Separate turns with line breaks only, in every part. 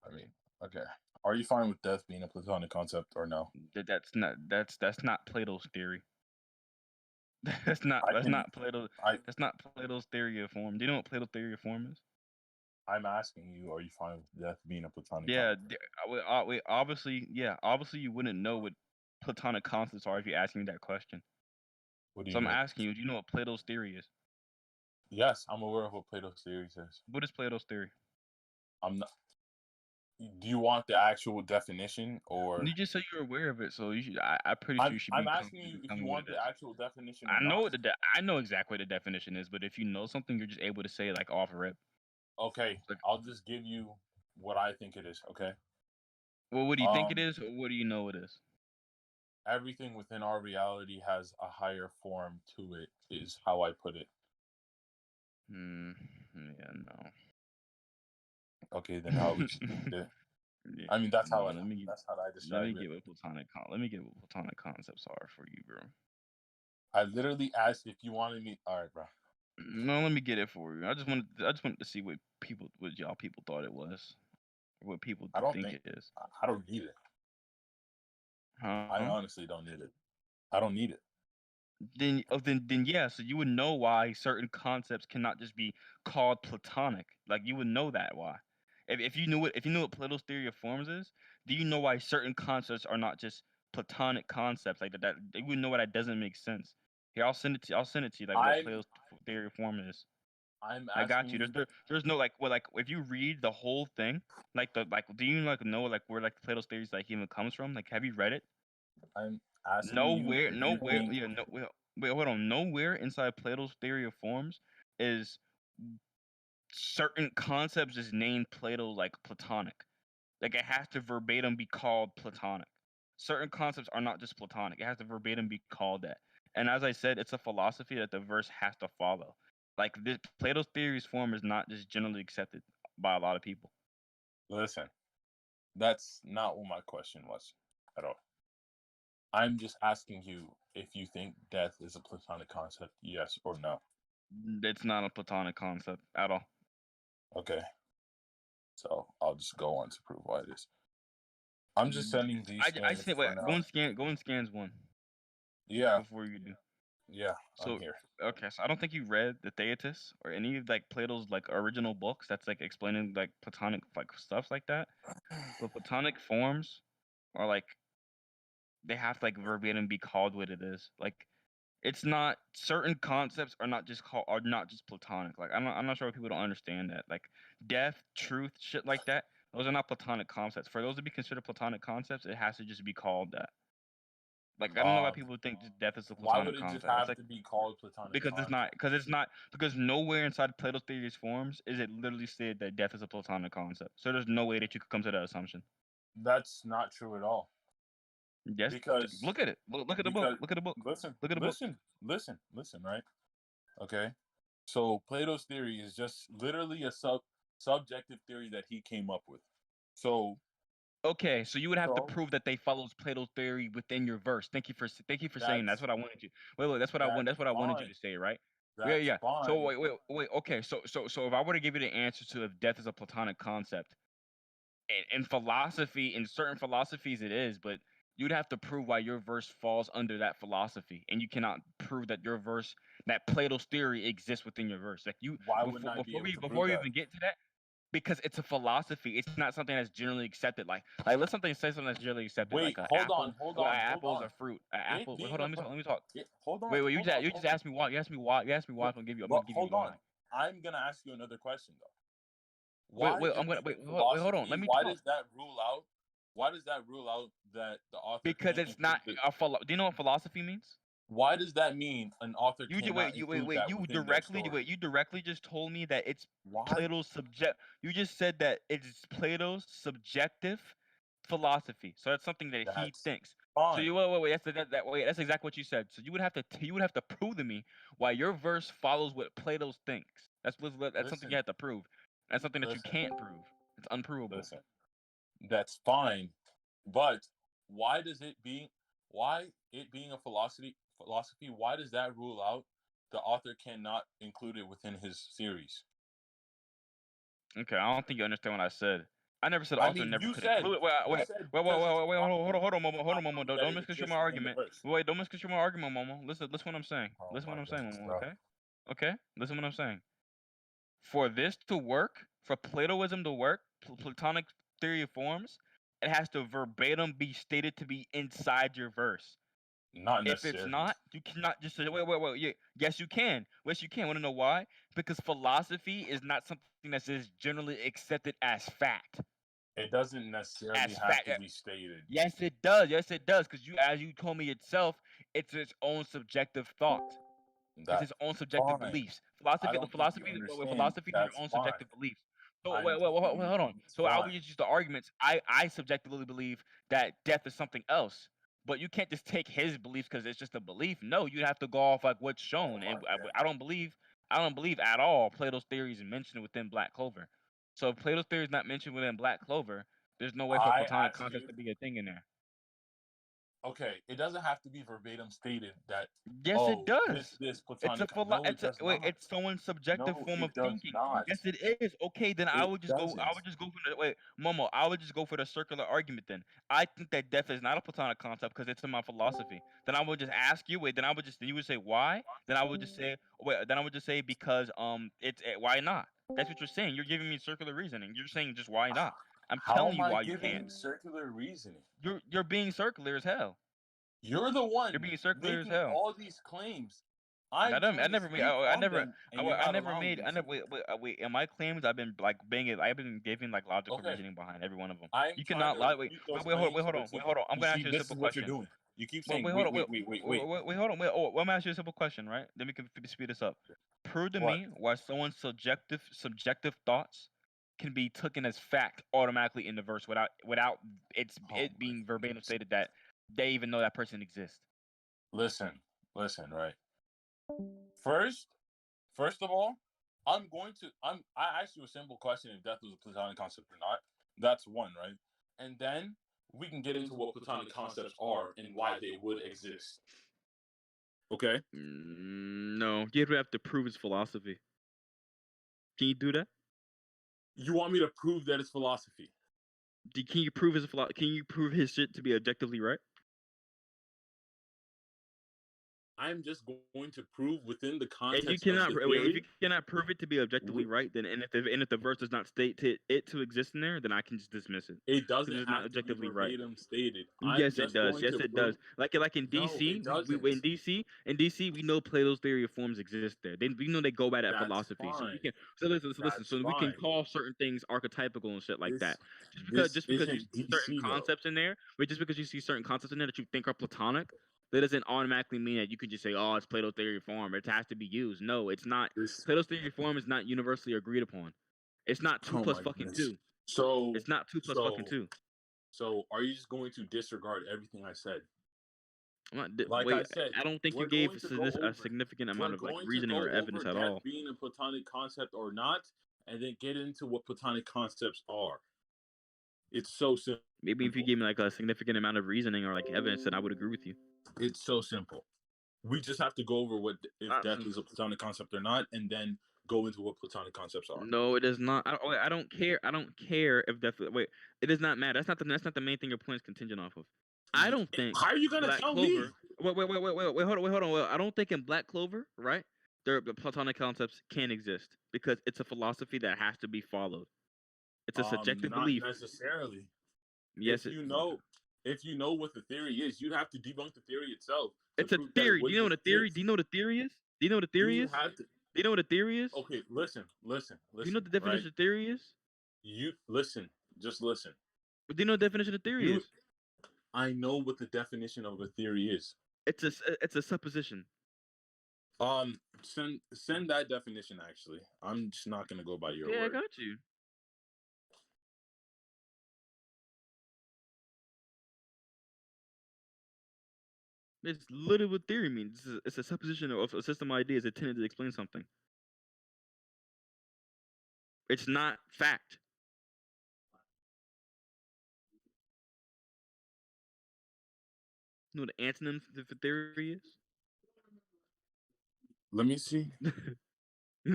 I mean, okay. Are you fine with death being a platonic concept or no?
That's not Plato's theory. That's not
I
that's
can.
not Plato.
I.
That's not Plato's theory of form. Do you know what Plato's theory of form is?
I'm asking you. Are you fine with death being a platonic
Yeah,
concept?
obviously, yeah, obviously you wouldn't know what platonic constants are if you asked me that question.
What do
So
you
I'm
mean?
asking you, do you know what Plato's theory is?
Yes, I'm aware of what Plato's theory says.
What is Plato's theory?
I'm not. Do you want the actual definition or?
You just said you're aware of it, so you should. I'm pretty sure
I'm
you should
I'm
be
asking
confident
you
to
if
tell
you
me what
want
it
the
is.
actual definition or not.
I know exactly what the definition is, but if you know something, you're just able to say it like off rip.
Okay,
Like,
I'll just give you what I think it is. Okay.
well, what do you think it
Um,
is, or what do you know it is?
everything within our reality has a higher form to it. Is how I put it.
Hmm. Yeah. No.
Okay, then how would you think it?
Yeah.
I mean, that's
No.
how I
Let me
describe it.
get what let me get what platonic concepts are for you, bro.
I literally asked if you wanted me. All right, bro.
No, let me get it for you. I just wanted to see what y'all people thought it was, or what people
I don't
think
think
it is.
I don't need it.
Huh?
I honestly don't need it. I don't need it.
Then yeah. So you would know why certain concepts cannot just be called platonic. Like you would know that why. If you knew what Plato's theory of forms is, do you know why certain concepts are not just platonic concepts like that? You would know why that doesn't make sense. Here, I'll send it to you like what
I'm
Plato's theory of form is.
I'm
I got
asking
you.
you.
There's no like if you read the whole thing, do you know like where like Plato's theories like even comes from? Like have you read it?
I'm asking you if you
Nowhere.
think
Yeah, no. Wait, hold on. Nowhere inside Plato's theory of forms is certain concepts is named Plato like platonic. Like it has to verbatim be called platonic. Certain concepts are not just platonic. It has to verbatim be called that. And as I said, it's a philosophy that the verse has to follow. Like this, Plato's theory's form is not just generally accepted by a lot of people.
listen. That's not what my question was at all. I'm just asking you if you think death is a platonic concept, yes or no.
It's not a platonic concept at all.
Okay. So I'll just go on to prove why it is. I'm just sending these
I
scans
said wait,
for now.
go and scans one
Yeah,
before you do.
yeah, I'm
So
here.
okay, so I don't think you read the Theaetus or any of like Plato's like original books that's like explaining like platonic like stuff like that. But platonic forms are like they have to like verbatim be called what it is. Like it's not certain concepts are not just platonic. Like I'm not sure if people don't understand that. Like death, truth, shit like that. Those are not platonic concepts. For those to be considered platonic concepts, it has to just be called that. Like I don't know why
Um,
people think just death is a
why would
platonic
it just
concept. It's
have
like
to be called platonic concept?
because nowhere inside Plato's theory's forms is it literally said that death is a platonic concept. So there's no way that you could come to that assumption.
That's not true at all.
Yes,
Because
look at it. Look at the book.
because
Look at the book.
listen,
Look at the book.
listen, right? Okay. So Plato's theory is just literally a subjective theory that he came up with. So
Okay, so you would have to
so
prove that they follows Plato's theory within your verse. Thank you for saying that's
that's
what I wanted you. Wait, that's what I wanted you
fine.
to say, right? Yeah,
That's
yeah. So
fine.
wait. Okay, so if I were to give you the answer to if death is a platonic concept, in philosophy, in certain philosophies it is, but you'd have to prove why your verse falls under that philosophy, and you cannot prove that your verse, that Plato's theory exists within your verse. Like you,
Why wouldn't I be able to prove
before we
that?
even get to that, because it's a philosophy, it's not something that's generally accepted. Like let's say something that's generally accepted,
Wait,
like an
hold
apple.
on, hold
Well, an
on, hold
apple is
on.
a fruit. An
It
apple. Wait,
being
hold
a
on. Let me talk.
hold on,
Wait.
hold on,
You
hold
just
on.
asked me why. You asked me why. You asked me why.
But,
I'm gonna give you
hold
why.
on. I'm gonna ask you another question though.
Wait.
Why
Wait.
it
I'm gonna
being a
wait. Hold on.
philosophy?
Let me
Why
talk.
does that rule out? Why does that rule out that the author
Because
can't
it's
include
not
it?
a Do you know what philosophy means?
Why does that mean an author cannot include that within their story?
You directly just told me that it's
Why?
Plato's subject. You just said that it's Plato's subjective philosophy. So that's something that he
That's
thinks. So
fine.
you wait. That's exactly what you said. So you would have to prove to me why your verse follows what Plato's thinks. That's something you
Listen,
have to prove. That's something that you
listen,
can't prove. It's unprovable.
listen. That's fine, but why does it being a philosophy? Why does that rule out the author cannot include it within his series?
Okay, I don't think you understand what I said. I never said
I
author
mean,
never
you
couldn't.
said you
Wait,
said
wait, wait, wait,
because it's
wait, wait,
possible,
hold
not
on, Momo.
prove that
Don't
it
misconstrue my
exists within the
argument.
verse.
Wait, don't misconstrue my argument, Momo. Listen what I'm saying.
Oh
Listen
my
what I'm saying,
goodness,
Momo.
bro.
Okay, okay. Listen what I'm saying. For this to work, for Platoism to work, Platonic theory of forms, it has to verbatim be stated to be inside your verse.
Not
If it's
necessarily.
not, you cannot just say, wait. Yeah, yes, you can. Yes, you can. Want to know why? Because philosophy is not something that's just generally accepted as fact.
It doesn't necessarily
As
have
fact.
to be stated.
Yes, it does. Yes, it does. Because you, as you told me itself, it's its own subjective thought. It's
That's
its own subjective
fine.
beliefs.
I don't think you understand.
Philosophy is
That's
your own
fine.
subjective beliefs. So
I'm telling you,
hold on.
it's
So I would
fine.
just use the arguments. I subjectively believe that death is something else. But you can't just take his beliefs because it's just a belief. No, you'd have to go off like what's
Oh
shown.
my
And
goodness.
I don't believe at all Plato's theory is mentioned within Black Clover. So if Plato's theory is not mentioned within Black Clover, there's no way for
I
Platonic
asked
concepts
you.
to be a thing in there.
Okay, it doesn't have to be verbatim stated that.
Yes, it
Oh,
does.
this
It's a
platonic.
philo-
No, it does
wait,
not.
it's someone's subjective
No,
form
it
of
does
thinking.
not.
Yes, it is. Okay, then
It
I
doesn't.
would just go for the wait, Momo. I would just go for the circular argument then. I think that death is not a platonic concept because it's in my philosophy. Then I would just ask you. Wait, then I would just you would say why? Then I would just say wait. Then I would just say because why not? That's what you're saying. You're giving me circular reasoning. You're saying just why not? I'm
How
telling
am
you
I
why you can't.
giving circular reasoning?
You're being circular as hell.
You're the
You're
one
being circular as
making
hell.
all these claims. I'm trying to speak
I
on
never,
them, and you're
I
not
never
allowing
made,
me
I
to.
never, wait, in my claims, I've been like banging, I've been giving like logical
Okay,
reasoning behind every one of them.
I'm
You
trying
cannot
to
lie,
refute those
wait,
claims,
hold on,
but
I'm
you
gonna ask
see,
you a
this
simple
is what you're
question.
doing. You keep saying,
Hold on,
wait.
hold on, let me ask you a simple question, right? Then we can speed this up. Prove to
What?
me why someone's subjective thoughts can be taken as fact automatically in the verse without
Oh
it
my
being verbatim
goodness.
stated that they even know that person exists.
Listen, listen, right? First, first of all, I asked you a simple question if death was a platonic concept or not. That's one, right? And then we can get into what platonic concepts are and why they would exist. Okay?
No, you'd have to prove his philosophy. Can you do that?
You want me to prove that it's philosophy?
Can you prove Can you prove his shit to be objectively right?
I'm just going to prove within the
And you
context of
cannot
the
wait. If you
theory.
cannot prove it to be objectively right, then and if the verse does not state it to exist in there, then I can just dismiss it
It
because
doesn't
it's not
have to be
objectively right.
verbatim stated. I'm
Yes, it
just
does.
going
Yes,
to
it
prove.
does. Like in
No,
DC,
it doesn't.
in DC we know Plato's theory of forms exist there. We know they go by that
That's
philosophy. So we
fine.
can listen.
That's
So we can
fine.
call certain things archetypical and shit like
This
that.
this
Just because you
isn't
see certain
DC though.
concepts in there, wait, just because you see certain concepts in there that you think are platonic, that doesn't automatically mean that you can just say, oh, it's Plato's theory of form. It has to be used. No, it's not.
This
Plato's theory of form is not universally agreed upon. It's not two
oh
plus
my
fucking
goodness.
two.
So
It's not two plus fucking
so
two.
so are you just going to disregard everything I said?
I'm not,
Like I
wait,
said,
I don't think you
we're
gave
going to go
a
over.
significant amount
We're
of like
going to
reasoning or
go over
evidence at
death
all.
being a platonic concept or not, and then get into what platonic concepts are. It's so
Maybe if you
simple.
gave me like a significant amount of reasoning or like evidence, then I would agree with you.
It's so simple. We just have to go over what if
Not
death
sim-
is a platonic concept or not, and then go into what platonic concepts are.
No, it is not. I don't care. I don't care if that. Wait, it does not matter. That's not the main thing your point is contingent off of. I don't think
How are you gonna
Black
tell me?
Clover. Hold on. I don't think in Black Clover, right? The platonic concepts can exist because it's a philosophy that has to be followed. It's a subjective
Not
belief.
necessarily.
Yes,
If you know, if you know what the theory is, you'd have to debunk the theory itself to
it's a
prove that it
theory. Do you
wouldn't
know what a theory? Do
exist.
you know what a theory is? Do you know what a theory
You
is?
have to.
Do you know what a theory is?
Okay,
Do you know
listen.
what the
Right?
definition of theory is?
You listen. Just listen.
Do you know what the definition of theory
You.
is?
I know what the definition of a theory is.
It's a supposition.
Send that definition. Actually, I'm just not gonna go by your
Okay, I
word.
got you. It's literally what theory means. It's a supposition of a system of ideas intended to explain something. It's not fact. You know what the antonym for theory is?
Let me see.
Do you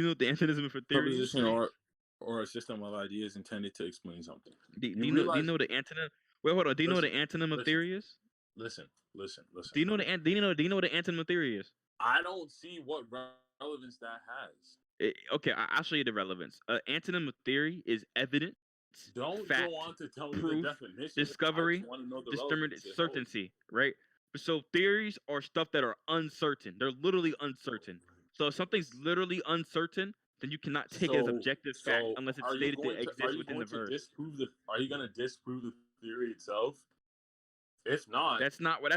know what the antonym for theory is?
Supposition or or a system of ideas intended to explain something.
Do
You
you know? Do you
realize?
know the antonym? Wait, hold on. Do you know what
Listen,
the antonym of
listen,
theory is?
listen.
Do you know the Do you know what the antonym of theory is?
I don't see what relevance that has.
Okay, I'll show you the relevance. Antonym of theory is evidence,
Don't go
fact,
on to tell me the
proof,
definition. I just
discovery,
want to know the
determined
relevance it holds.
certainty, right? So theories are stuff that are uncertain. They're literally
Oh,
uncertain. So if something's
goodness.
literally uncertain, then you cannot take it as
So,
objective fact
so
unless it's
are you
stated to
going to are
exist
you
within the
going to
verse.
disprove the? Are you going to disprove the theory itself? If not,
That's not what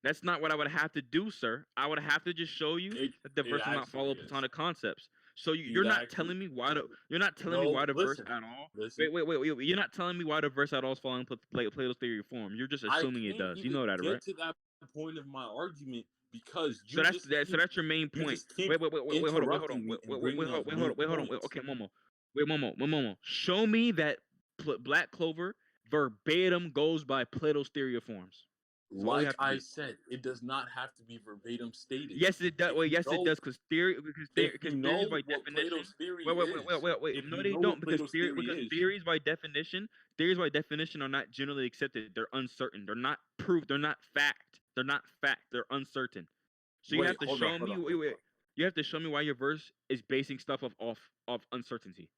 that's not what I would have to do, sir. I would have to just show you
it
that the
it
verse does not
actually
follow
is.
Platonic concepts. So
It
you're not
actually.
telling me why the you're not telling me
No,
why the verse
listen,
at all.
listen.
Wait. You're not telling me why the verse at all is following Plato's theory of form. You're just
I
assuming it
can't
does. You
even
know that, right?
get to that point of my argument because
So that's your main
you
point.
just keep
Hold on.
interrupting me and bringing up new
Hold on.
points.
Okay, Momo. Show me that Black Clover verbatim goes by Plato's theory of forms. That's all you
Like
have to
I
do.
said, it does not have to be verbatim stated.
Yes, it does.
If
Well,
you
yes, it
know,
does.
if
Because
you
theories
know
by
what
definition.
Plato's theory is, if
No,
you
they
know
don't.
what Plato's theory is,
Theories by definition are not generally accepted. They're uncertain. They're not proof. They're not fact. They're not fact. They're uncertain. So you
wait,
have to
hold on,
show
hold
me.
on, hold on.
You have to show me why your verse is basing stuff of uncertainty.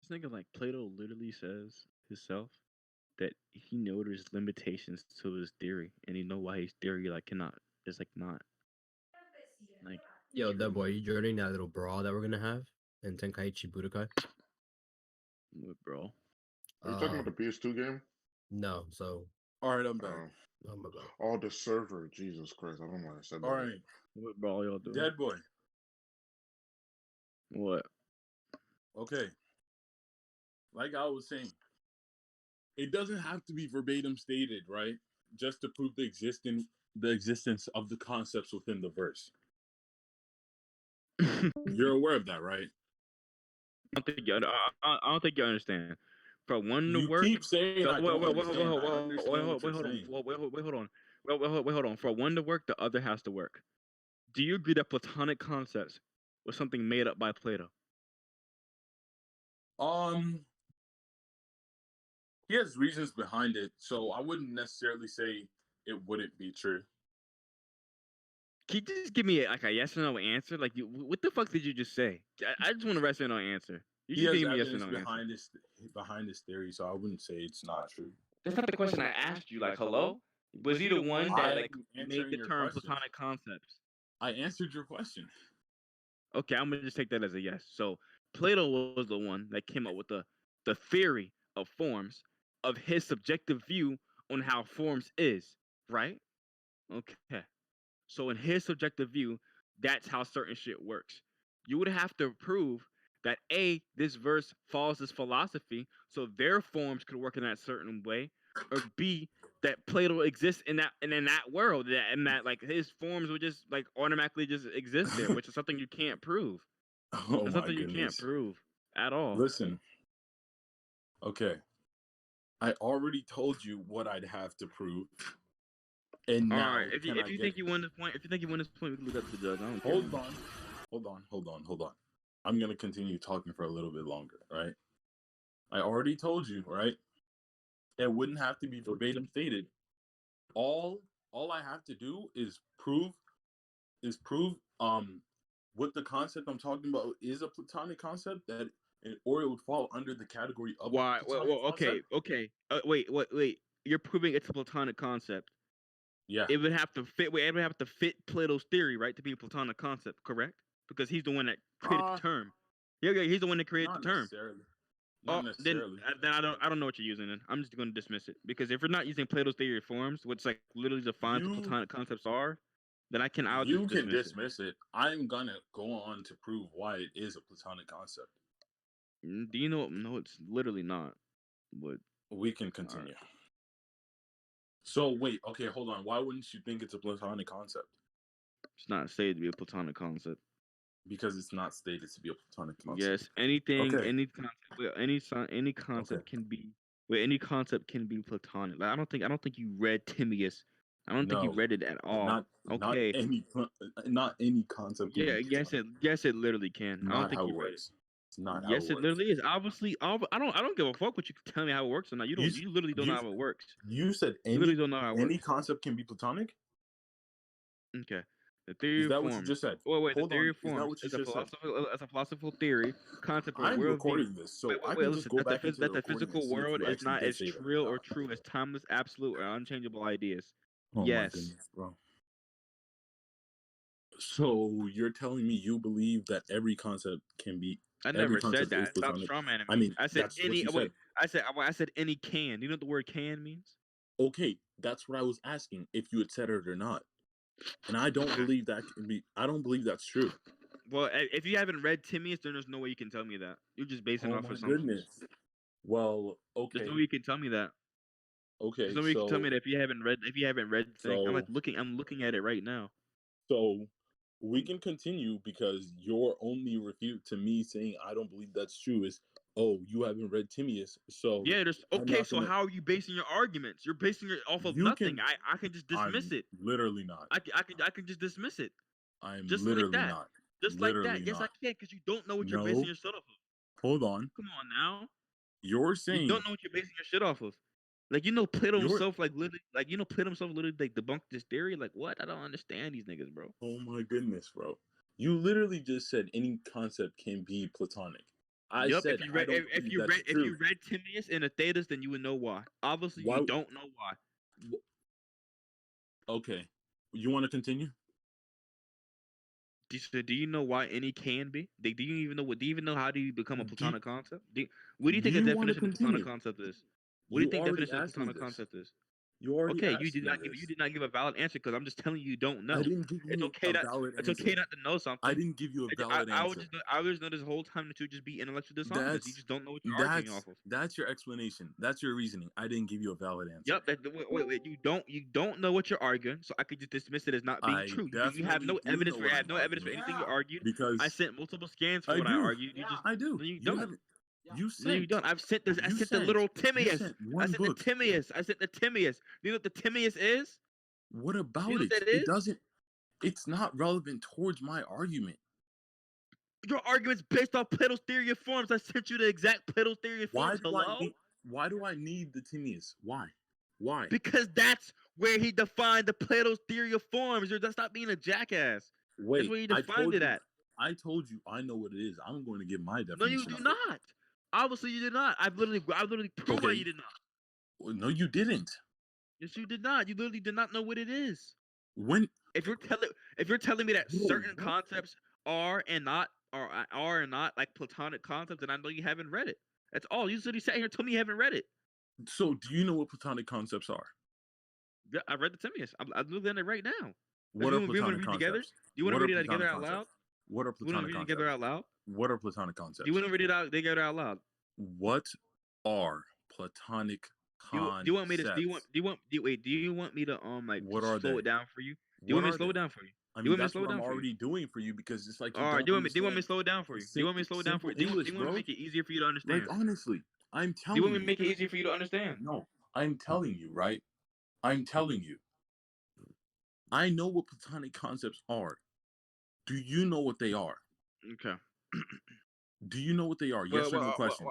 This nigga like Plato literally says himself that he know there's limitations to his theory, and he know why his theory like cannot is like not like
Yo,
true.
Deadboy, you joining that little brawl that we're gonna have in Tenkaichi Budokai?
What, bro?
Are you talking about the PS2 game?
No, so
All right, I'm back.
oh my bad.
Oh, the server. Jesus Christ. I don't know why I said that.
All right,
What, bro? Y'all doing?
Dead boy.
What?
Okay, like I was saying, it doesn't have to be verbatim stated, right? Just to prove the existence of the concepts within the verse. You're aware of that, right?
I don't think you understand. For one to
You
work,
keep saying I don't understand. I understand what you're saying.
wait, hold on. For one to work, the other has to work. Do you agree that Platonic concepts was something made up by Plato?
He has reasons behind it, so I wouldn't necessarily say it wouldn't be true.
Can you just give me like a yes or no answer? Like, what the fuck did you just say? I just want a yes or no answer. You
He
just
has
gave me a yes or
evidence
no answer.
behind his theory, so I wouldn't say it's not true.
That's not the question I asked you. Like, hello? Was he the one that like made
answering
the
your
term
question.
Platonic concepts?
I answered your question.
Okay, I'm gonna just take that as a yes. So Plato was the one that came up with the theory of forms of his subjective view on how forms is, right? Okay. So in his subjective view, that's how certain shit works. You would have to prove that A, this verse follows this philosophy, so their forms could work in that certain way, or B, that Plato exists in that world, and that like his forms would just like automatically just exist there, which is something you can't prove.
Oh
That's
my
something you can't
goodness.
prove at all.
Listen. Okay. I already told you what I'd have to prove. And
All
now
right,
can I
if you
get
think you win this point, if you think you win this point, we can look up the judge. I don't care.
Hold on. Hold on. I'm gonna continue talking for a little bit longer, right? I already told you, right? It wouldn't have to be verbatim stated. All I have to do is prove what the concept I'm talking about is a platonic concept that or it would fall under the category of a
Why?
platonic
Okay,
concept.
okay. Wait. You're proving it's a platonic concept.
Yeah.
It would have to fit. Wait, it would have to fit Plato's theory, right, to be a platonic concept, correct? Because he's the one that created the term. Yeah, he's the one that created the
Not
term.
necessarily.
Oh,
Not necessarily.
then I don't know what you're using. Then I'm just going to dismiss it because if you're not using Plato's theory of forms, which like literally defines what
You
platonic concepts are, then I'll
you
just
can
dismiss it.
dismiss it. I'm gonna go on to prove why it is a platonic concept.
Do you know? No, it's literally not. But
We can
all right.
continue. So wait, okay, hold on. Why wouldn't you think it's a platonic concept?
It's not stated to be a platonic concept.
Because it's not stated to be a platonic concept.
Yes, anything,
Okay.
any concept, any concept
Okay.
can be, any concept can be platonic. Like, I don't think you read Timaeus. I don't think you
No,
read it at all.
not
Okay.
any concept can be
Yeah.
platonic.
Yes, it literally can. I don't
Not
think
how
you
it
read it.
works. It's not how it
Yes, it
works.
literally is. Obviously, I don't give a fuck what you can tell me how it works or not.
You
You literally don't know
you
how it works.
you said
You literally don't know how it
any
works.
concept can be platonic?
Okay. The theory
Is
of
that what you
forms.
just said?
Wait. The
Hold
theory
on.
of
Is that
forms
what you
is a
just said?
philosophical theory, concept or
I'm
worldview.
recording this, so I can just
Listen.
go back into the
That the
recording and
physical
see if
world
you
is
actually
not
did
as
say that
trill
or
or
not.
true as timeless, absolute, or unchangeable ideas.
Oh my
Yes.
goodness, bro. So you're telling me you believe that every concept
I
every
never said
concept is
that. Stop
platonic?
strawmanning
I
me.
mean,
I said
that's what
any.
you
Wait.
said.
I said any can. Do you know what the word can means?
Okay, that's what I was asking if you had said it or not. And I don't believe that can be. I don't believe that's true.
Well, if you haven't read Timaeus, then there's no way you can tell me that. You're just basing it
Oh
off
my
assumptions.
goodness. Well,
There's no
okay,
way you can tell me that. There's
okay.
no way you can tell me that if you haven't read the thing.
So
I'm looking at it right now.
so we can continue because your only refute to me saying I don't believe that's true is, oh, you haven't read Timaeus, so
Yeah, there's
I'm
okay.
not
So
gonna.
how are you basing your arguments? You're basing it off of
You
nothing.
can.
I can just dismiss
I'm
it.
literally not.
I can just dismiss it.
I'm
Just like
literally
that.
not.
Just like that.
Literally
Yes, I
not.
can, because you don't know what you're basing
No.
your shit off of.
Hold on.
Come on now.
You're
You
saying
don't know what you're basing your shit off of. Like Plato
you're.
himself, Plato himself literally like debunked this theory. Like what? I don't understand these niggas, bro.
Oh my goodness, bro. You literally just said any concept can be platonic. I
Yep.
said I don't believe that's
If
true.
you read Timaeus and the Thetas, then you would know why. Obviously, you
Why?
don't know why.
Okay. You want to continue?
Do you know why any can be? Do you even know what? Do you even know how do you become a
Do you,
platonic concept? What do you
do
think a
you want to
definition of platonic
continue?
concept is? What do you
You
think
already
definition of
asked me
platonic
this.
concept is?
You already
Okay,
asked me
you
this.
did not give a valid answer because I'm just telling you don't
I
know.
didn't give
It's
you
okay
a
that
valid
it's
answer.
okay not to know
I
something.
didn't give you a valid answer.
I would just know this whole time that you just be intellectually dishonest. You
That's
just don't know what you're arguing off of.
that's your explanation. That's your reasoning. I didn't give you a valid answer.
Yep. Wait. You don't know what you're arguing, so I could just dismiss it as not being
I
true. You have
definitely
no
do
evidence
know
for
what I'm arguing
anything you argued. I
because
sent multiple scans for
I
what I
do.
argued. You just
I do.
no, you
You
don't.
haven't. You
No, you
sent.
don't. I
You
sent the
sent.
little
You
Timaeus.
sent one book.
I sent the Timaeus. You know what the Timaeus is?
What
Do you
about
know what
it?
that
It
is?
doesn't. It's not relevant towards my argument.
Your argument's based off Plato's theory of forms. I sent you the exact Plato's theory of
Why
forms.
do I
Hello?
need? Why do I need the Timaeus? Why? Why?
Because that's where he defined the Plato's theory of forms. That's not being a jackass. That's
Wait.
where he
I
defined
told
it
you.
at.
I told you. I know what it is. I'm going to give my
No, you
definition
do
of it.
not. Obviously, you did not. I've literally proved why
Okay.
you did not.
Well, no, you didn't.
Yes, you did not. You literally did not know what it is.
When?
If you're telling me that
Bro,
certain
what?
concepts are and not like platonic concepts, then I know you haven't read it. That's all. You literally sat here and told me you haven't read it.
So, do you know what platonic concepts are?
Yeah, I read the Timaeus. I'm looking at it right now.
What
Do
are
you want to
platonic
read together? Do
concepts?
you want to
What are
read it together
platonic
out loud?
concepts? What are
You want to
platonic
read it together
concepts?
out loud?
What are platonic
Do you
concepts?
want to read it out together out loud?
What are platonic
Do you want me to? Do you want?
concepts?
Do you want? Wait. Do you want me to like
What
just
are
slow
they?
it down for you? Do you
What
want me to
are
slow
they?
it down for you?
I
Do you
mean,
want me to
that's
slow
what
it
I'm
down for you?
already doing for you because it's like you
All right.
don't
Do you want me
understand
to slow it down for you? Do you want me to slow it down for
simple
you? Do
English,
you want me to
bro.
make it easier for you to
Like
understand?
honestly, I'm
Do you want
telling
me to
you.
make it easier for you to understand?
No, I'm telling you, right? I'm telling you. I know what platonic concepts are. Do you know what they are?
Okay.
Do you know what they are? Yes or no question.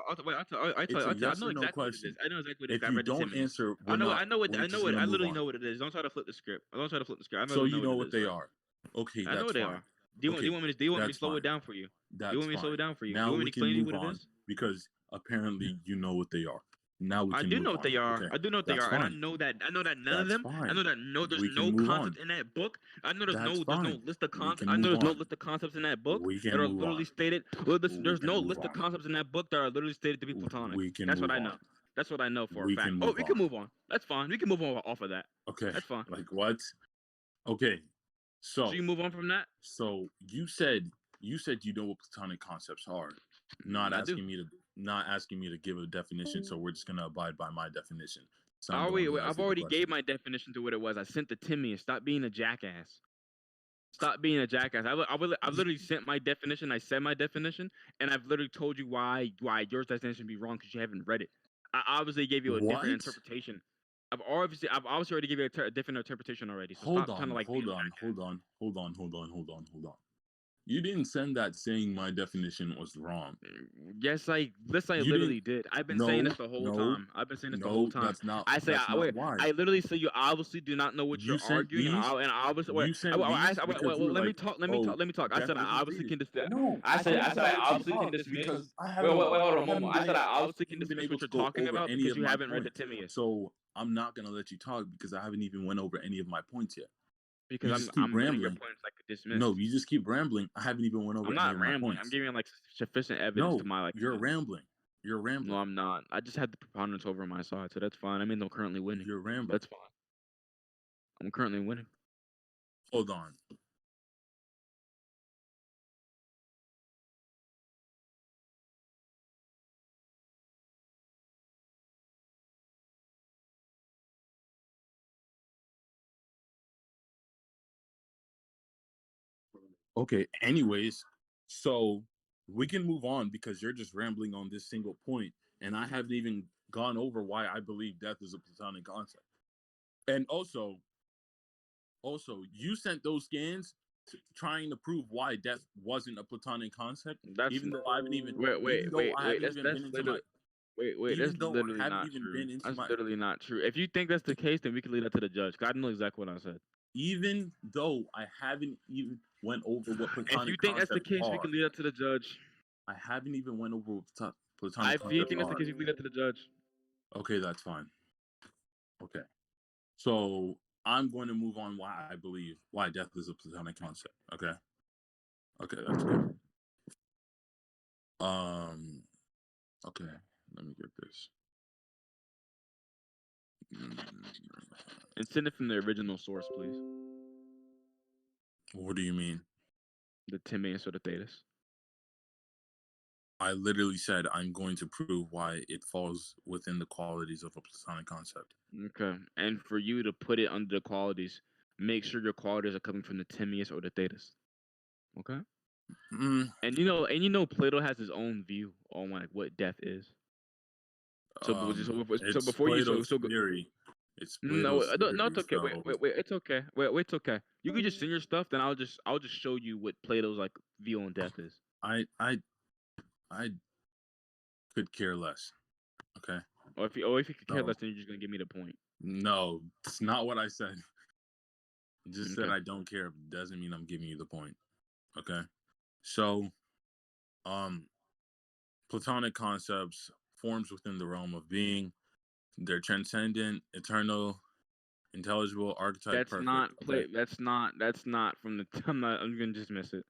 It's a
I
yes
know
or no
exactly what it is.
question.
I know exactly what it is.
If
I
you
read the
don't
Timaeus.
answer,
I know.
we're
I
just
know it.
gonna
I
move
literally
on
know what it is. Don't try to flip the script. Don't try to flip the script. I
so
literally know
you
what
know
it
what
is,
they
bro.
are. Okay,
I know
that's
what they
fine.
are. Do
Okay,
you want me to? Do you want me to
that's
slow it
fine.
down for you? Do you
That's
want me to slow
fine.
it down for you? Do you
Now
want me
we
to
can
explain to you
move
what it
on
is?
because apparently you know what they are. Now we
I
can
do
move
know what
on.
they are.
Okay,
I do know what they
that's
are, and I
fine.
know that. I know that none of
That's
them. I know
fine.
that there's
We can
no
move on.
concept in that book. I know
That's
there's no
fine.
list of
We
concepts.
can
I know
move
there's no
on.
list of concepts in that book
We
that
can
are
move
literally
on.
stated.
We
There's
can
no
move
list of
on.
concepts in that book that are literally stated to be platonic.
We can
That's what
move
I
on.
know. That's what I know for a
We
fact.
can
Oh,
move
we
on.
can move on. That's fine. We can move on off of that.
Okay.
That's fine.
Like what? Okay.
So you move on from that.
So you said you know what platonic concepts are. Not
I do.
asking me to give a definition, so we're just gonna abide by my definition. So I'm
Oh
the one
wait,
who
wait,
asked
I've
you the
already gave
question.
my definition to what it was. I sent the Timaeus. Stop being a jackass. Stop being a jackass. I've literally sent my definition. I said my definition, and I've literally told you why your definition be wrong because you haven't read it. I obviously gave you a different
What?
interpretation. I've obviously already given you a different interpretation already. So
Hold
stop trying to
on,
like be a
hold on,
jackass.
hold on, hold on, hold on, hold on, hold on. You didn't send that saying my definition was wrong.
Yes, I
You didn't.
literally did. I've been saying
No,
this the whole
no,
time. I've been saying this the whole
no.
time.
That's not.
I say,
That's not
wait,
why.
I literally say you obviously do not know what
You
you're
sent
arguing,
these.
and I obviously,
You sent these because you were
let me
like,
talk, let me
"Oh,
talk, let me talk. I
Death
said I
isn't
obviously
treated."
can dismiss.
No,
I said I
let you
obviously can
talk
dismiss.
because
Wait, hold
I
on, Momo.
haven't
I
been
said I
I
obviously can
haven't been
dismiss
able
what
to
you're
go
talking
over
about
any
because
of
you
my
haven't read the
points.
Timaeus.
So I'm not gonna let you talk because I haven't even went over any of my points yet.
Because
You
I'm
just keep
I'm letting your
rambling.
points like dismissed.
No, you just keep rambling. I haven't even went over
I'm
any
not
of my
rambling. I'm
points.
giving like sufficient evidence to
No,
my like.
you're rambling. You're
No,
rambling.
I'm not. I just had the preponderance over my side, so that's fine. I mean, I'm currently winning.
You're rambling.
That's fine. I'm currently winning.
Hold on. Okay, anyways, so we can move on because you're just rambling on this single point, and I haven't even gone over why I believe death is a platonic concept. And also, you sent those scans trying to prove why death wasn't a platonic concept,
That's
even though I haven't even,
wait,
even though
wait,
I
wait.
haven't even
That's
been into my,
literally wait. That's
even though I
literally
haven't
not
even
true.
been into
That's
my,
literally not true. If you think that's the case, then we can leave that to the judge. 'Cause I know exactly what I said.
even though I haven't even went over what
If you
platonic
think that's the
concepts
case, we
are,
can leave that to the judge.
I haven't even went over what platonic
If you
concepts
think that's the
are.
case, we can leave that to the judge.
Okay, that's fine. Okay. So I'm going to move on why death is a platonic concept. Okay. Okay, that's good. Um okay, let me get this.
And send it from the original source, please.
What do you mean?
The Timaeus or the Thetis.
I literally said I'm going to prove why it falls within the qualities of a platonic concept.
Okay. And for you to put it under the qualities, make sure your qualities are coming from the Timaeus or the Thetis. Okay.
Mm,
And you know, Plato has his own view on like what death is. So
it's
before you
Plato's theory. It's
no,
Plato's
no,
theory.
it's okay.
So
Wait. It's okay. Wait. It's okay. You can just send your stuff, then I'll just show you what Plato's like view on death is.
I could care less. Okay.
Or if you could care
No.
less, then you're just gonna give me the point.
No, it's not what I said. I just said
Okay.
I don't care. Doesn't mean I'm giving you the point. Okay. So, um, Platonic concepts forms within the realm of being. They're transcendent, eternal, intelligible, archetype,
That's
perfect.
not
Okay.
play. That's not from the. I'm gonna dismiss it.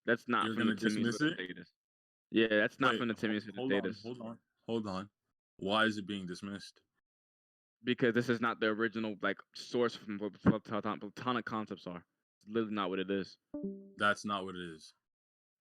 That's not
You're
from the
gonna
Timaeus or
dismiss
the
it?
Thetis. Yeah, that's not
Wait,
from the Timaeus or the
hold on,
Thetis.
hold on, hold on. Why is it being dismissed?
because this is not the original like source from what platonic concepts are. It's literally not what it is.
That's not what it is.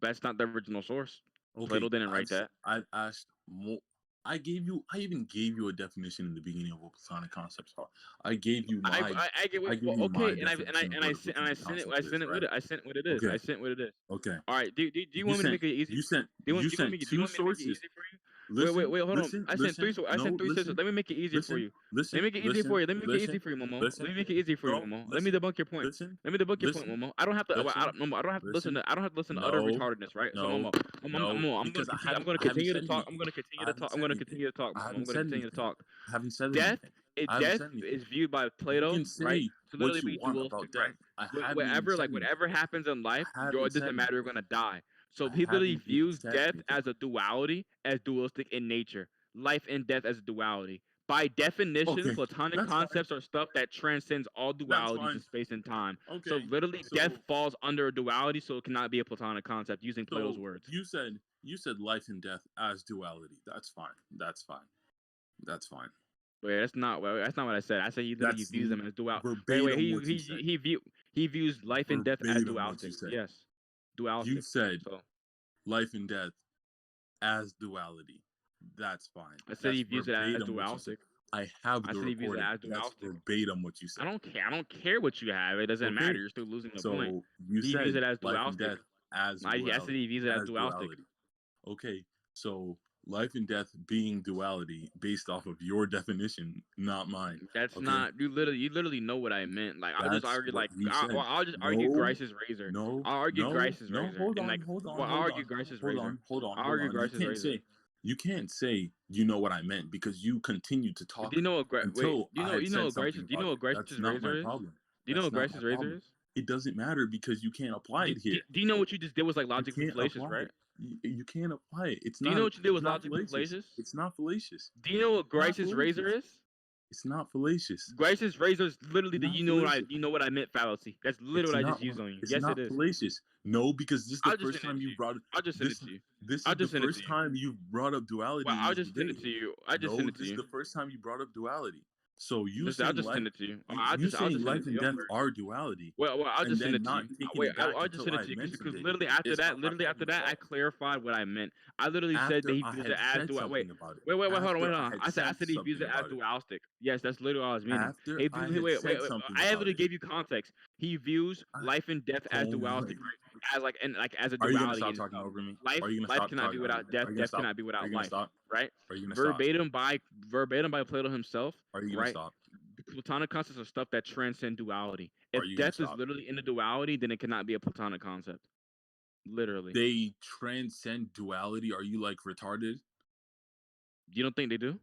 That's not the original source.
Okay,
Plato didn't write that.
I've asked more. I even gave you a definition in the beginning of what platonic concepts are. I gave you my
I get
I
what,
gave
well,
you my
okay,
definition of what a
and I
platonic
sent it
concept is, right?
I sent what it is.
Okay,
I sent what it is.
okay.
All right. Do you
You
want me to
sent
make it easy?
you sent
Do
you
you want
sent
me do you
two
want me to make it
sources.
easy for you?
Listen,
Hold on.
listen,
I sent
listen.
I sent
No,
three sources.
listen,
Let me make it easier for
listen,
you. Let
listen,
me make it easier
listen,
for you. Let me make it easy
listen,
for you, Momo. Let
listen.
me make it easy for you,
No,
Momo. Let me
listen,
debunk your point.
listen,
Let me debunk your point,
listen,
Momo. I don't have to.
listen,
Momo, I don't have to listen
listen.
to. I don't have to listen to utter
No,
retardedness, right? So,
no,
Momo,
no,
I'm gonna
because
continue. I'm gonna
I haven't
continue to
said
talk.
anything.
I'm gonna continue
I
to talk.
haven't
I'm
said
gonna
anything.
continue to talk,
I
Momo. I'm
haven't
gonna
said
continue to
anything.
talk.
I haven't said
Death,
anything. I haven't
death
said anything.
is viewed by
You can
Plato, right?
say
To
what
literally
you
be
want
dualistic,
about
right?
death. I haven't even said anything.
Whatever happens in life,
I haven't
it
said
doesn't matter. You're
anything.
gonna die. So
I
he literally
haven't even
views
said
death
anything.
as a duality, as dualistic in nature. Life and death as a duality. By definition,
Okay,
Platonic
that's fine.
concepts are stuff that transcends all
That's
dualities in
fine.
space and time. So
Okay,
literally, death
so
falls under a duality, so it cannot be a Platonic concept using Plato's
so
words.
you said life and death as duality. That's fine. That's fine. That's fine.
Wait, that's not what I said. I said he literally
That's
views them as dual. Wait,
verbatim what you said.
he views life and death as
Verbatim what you
dualistic.
said.
Yes,
You
dualistic.
said
So
life and death as duality. That's fine.
I said
That's
he views it as
verbatim what you said.
dualistic.
I have
I
the
said he views it
recording.
as
That's
dualistic.
verbatim what you
I
said.
don't care. I don't care what you have. It doesn't matter.
Okay.
You're still losing the point.
So you
He views
said
it as
life and
dualistic.
death as
I said
duality.
he views it as
As
dualistic.
duality. Okay. So life and death being duality based off of your definition, not mine.
That's
Okay.
not you. Literally know what I meant. Like I'll just
That's
argue
what
like
you said.
I'll just argue
No,
Grice's razor.
no,
I'll argue
no,
Grice's
no.
razor
Hold
and
on,
like
hold on,
well I'll
hold
argue
on,
Grice's
hold
razor.
on, hold on,
I'll
hold
argue
on. You
Grice's
can't
razor.
say you know what I meant because you continue to
Do
talk
you know what wait?
until I had said something
Do you know
about
what
it. That's
Grice's
not my
razor is?
problem.
Do you know
That's
what
not my
Grice's razor
problem.
is?
It doesn't matter because you can't apply it here.
Do you know what you just did was like
You
logically
can't
fallacious,
apply
right?
it. You can't apply it.
Do you know what you did
It's
was
not
logically
fallacious.
fallacious?
It's not fallacious.
Do you know what
It's not
Grice's razor
fallacious.
is?
It's not fallacious.
Grice's razor is literally
It's
the
not fallacious.
you know what I meant fallacy. That's literally
It's
what I
not.
just used on you.
It's
Yes, it
not
is.
fallacious. No, because this is the
I'll just
first
send it
time
to
you
you.
brought it.
I'll just send it
This
to you.
this
I'll
is the
just send it to
first
you.
time you've brought up duality
Well,
in
I'll
this
just send
debate.
it to you. I just
No,
send it to
this is
you.
the first time you brought up duality. So you
I'll
saying
just
life,
send it to you.
you
I'll
saying
just send
life
it to
and
you. Don't
death
worry.
are duality,
Well, I'll
and
just send
then
it to
not
you.
taking
Wait,
it back
I'll just
until
send
I
it to
had
you
mentioned
because
it is not my
literally after
problem at
that, I
all.
clarified what I meant. I literally said that
After
he
I
views it
had
as
said
dual.
something about it.
Wait,
After
hold
I
on.
had
I
said
said he views
something
it as
about it.
dualistic. Yes, that's literally what I was meaning.
After
He
I
views,
had said something
I
about
literally
it.
gave you context. He views
I,
life and death as
oh my.
dualistic, right? Like as a
Are you gonna
duality
stop
in
talking
itself.
over me? Are you gonna
Life
stop
cannot be
talking?
without death.
Are you gonna
Death
stop?
cannot be
Are
without
you gonna
life,
stop?
right?
Are you gonna stop?
Verbatim by Plato himself,
Are you gonna
right?
stop?
Platonic concepts are stuff that transcend duality.
Are
If
you gonna
death is
stop?
literally in a duality, then it cannot be a Platonic concept. Literally.
They transcend duality. Are you like retarded?
You don't think they do?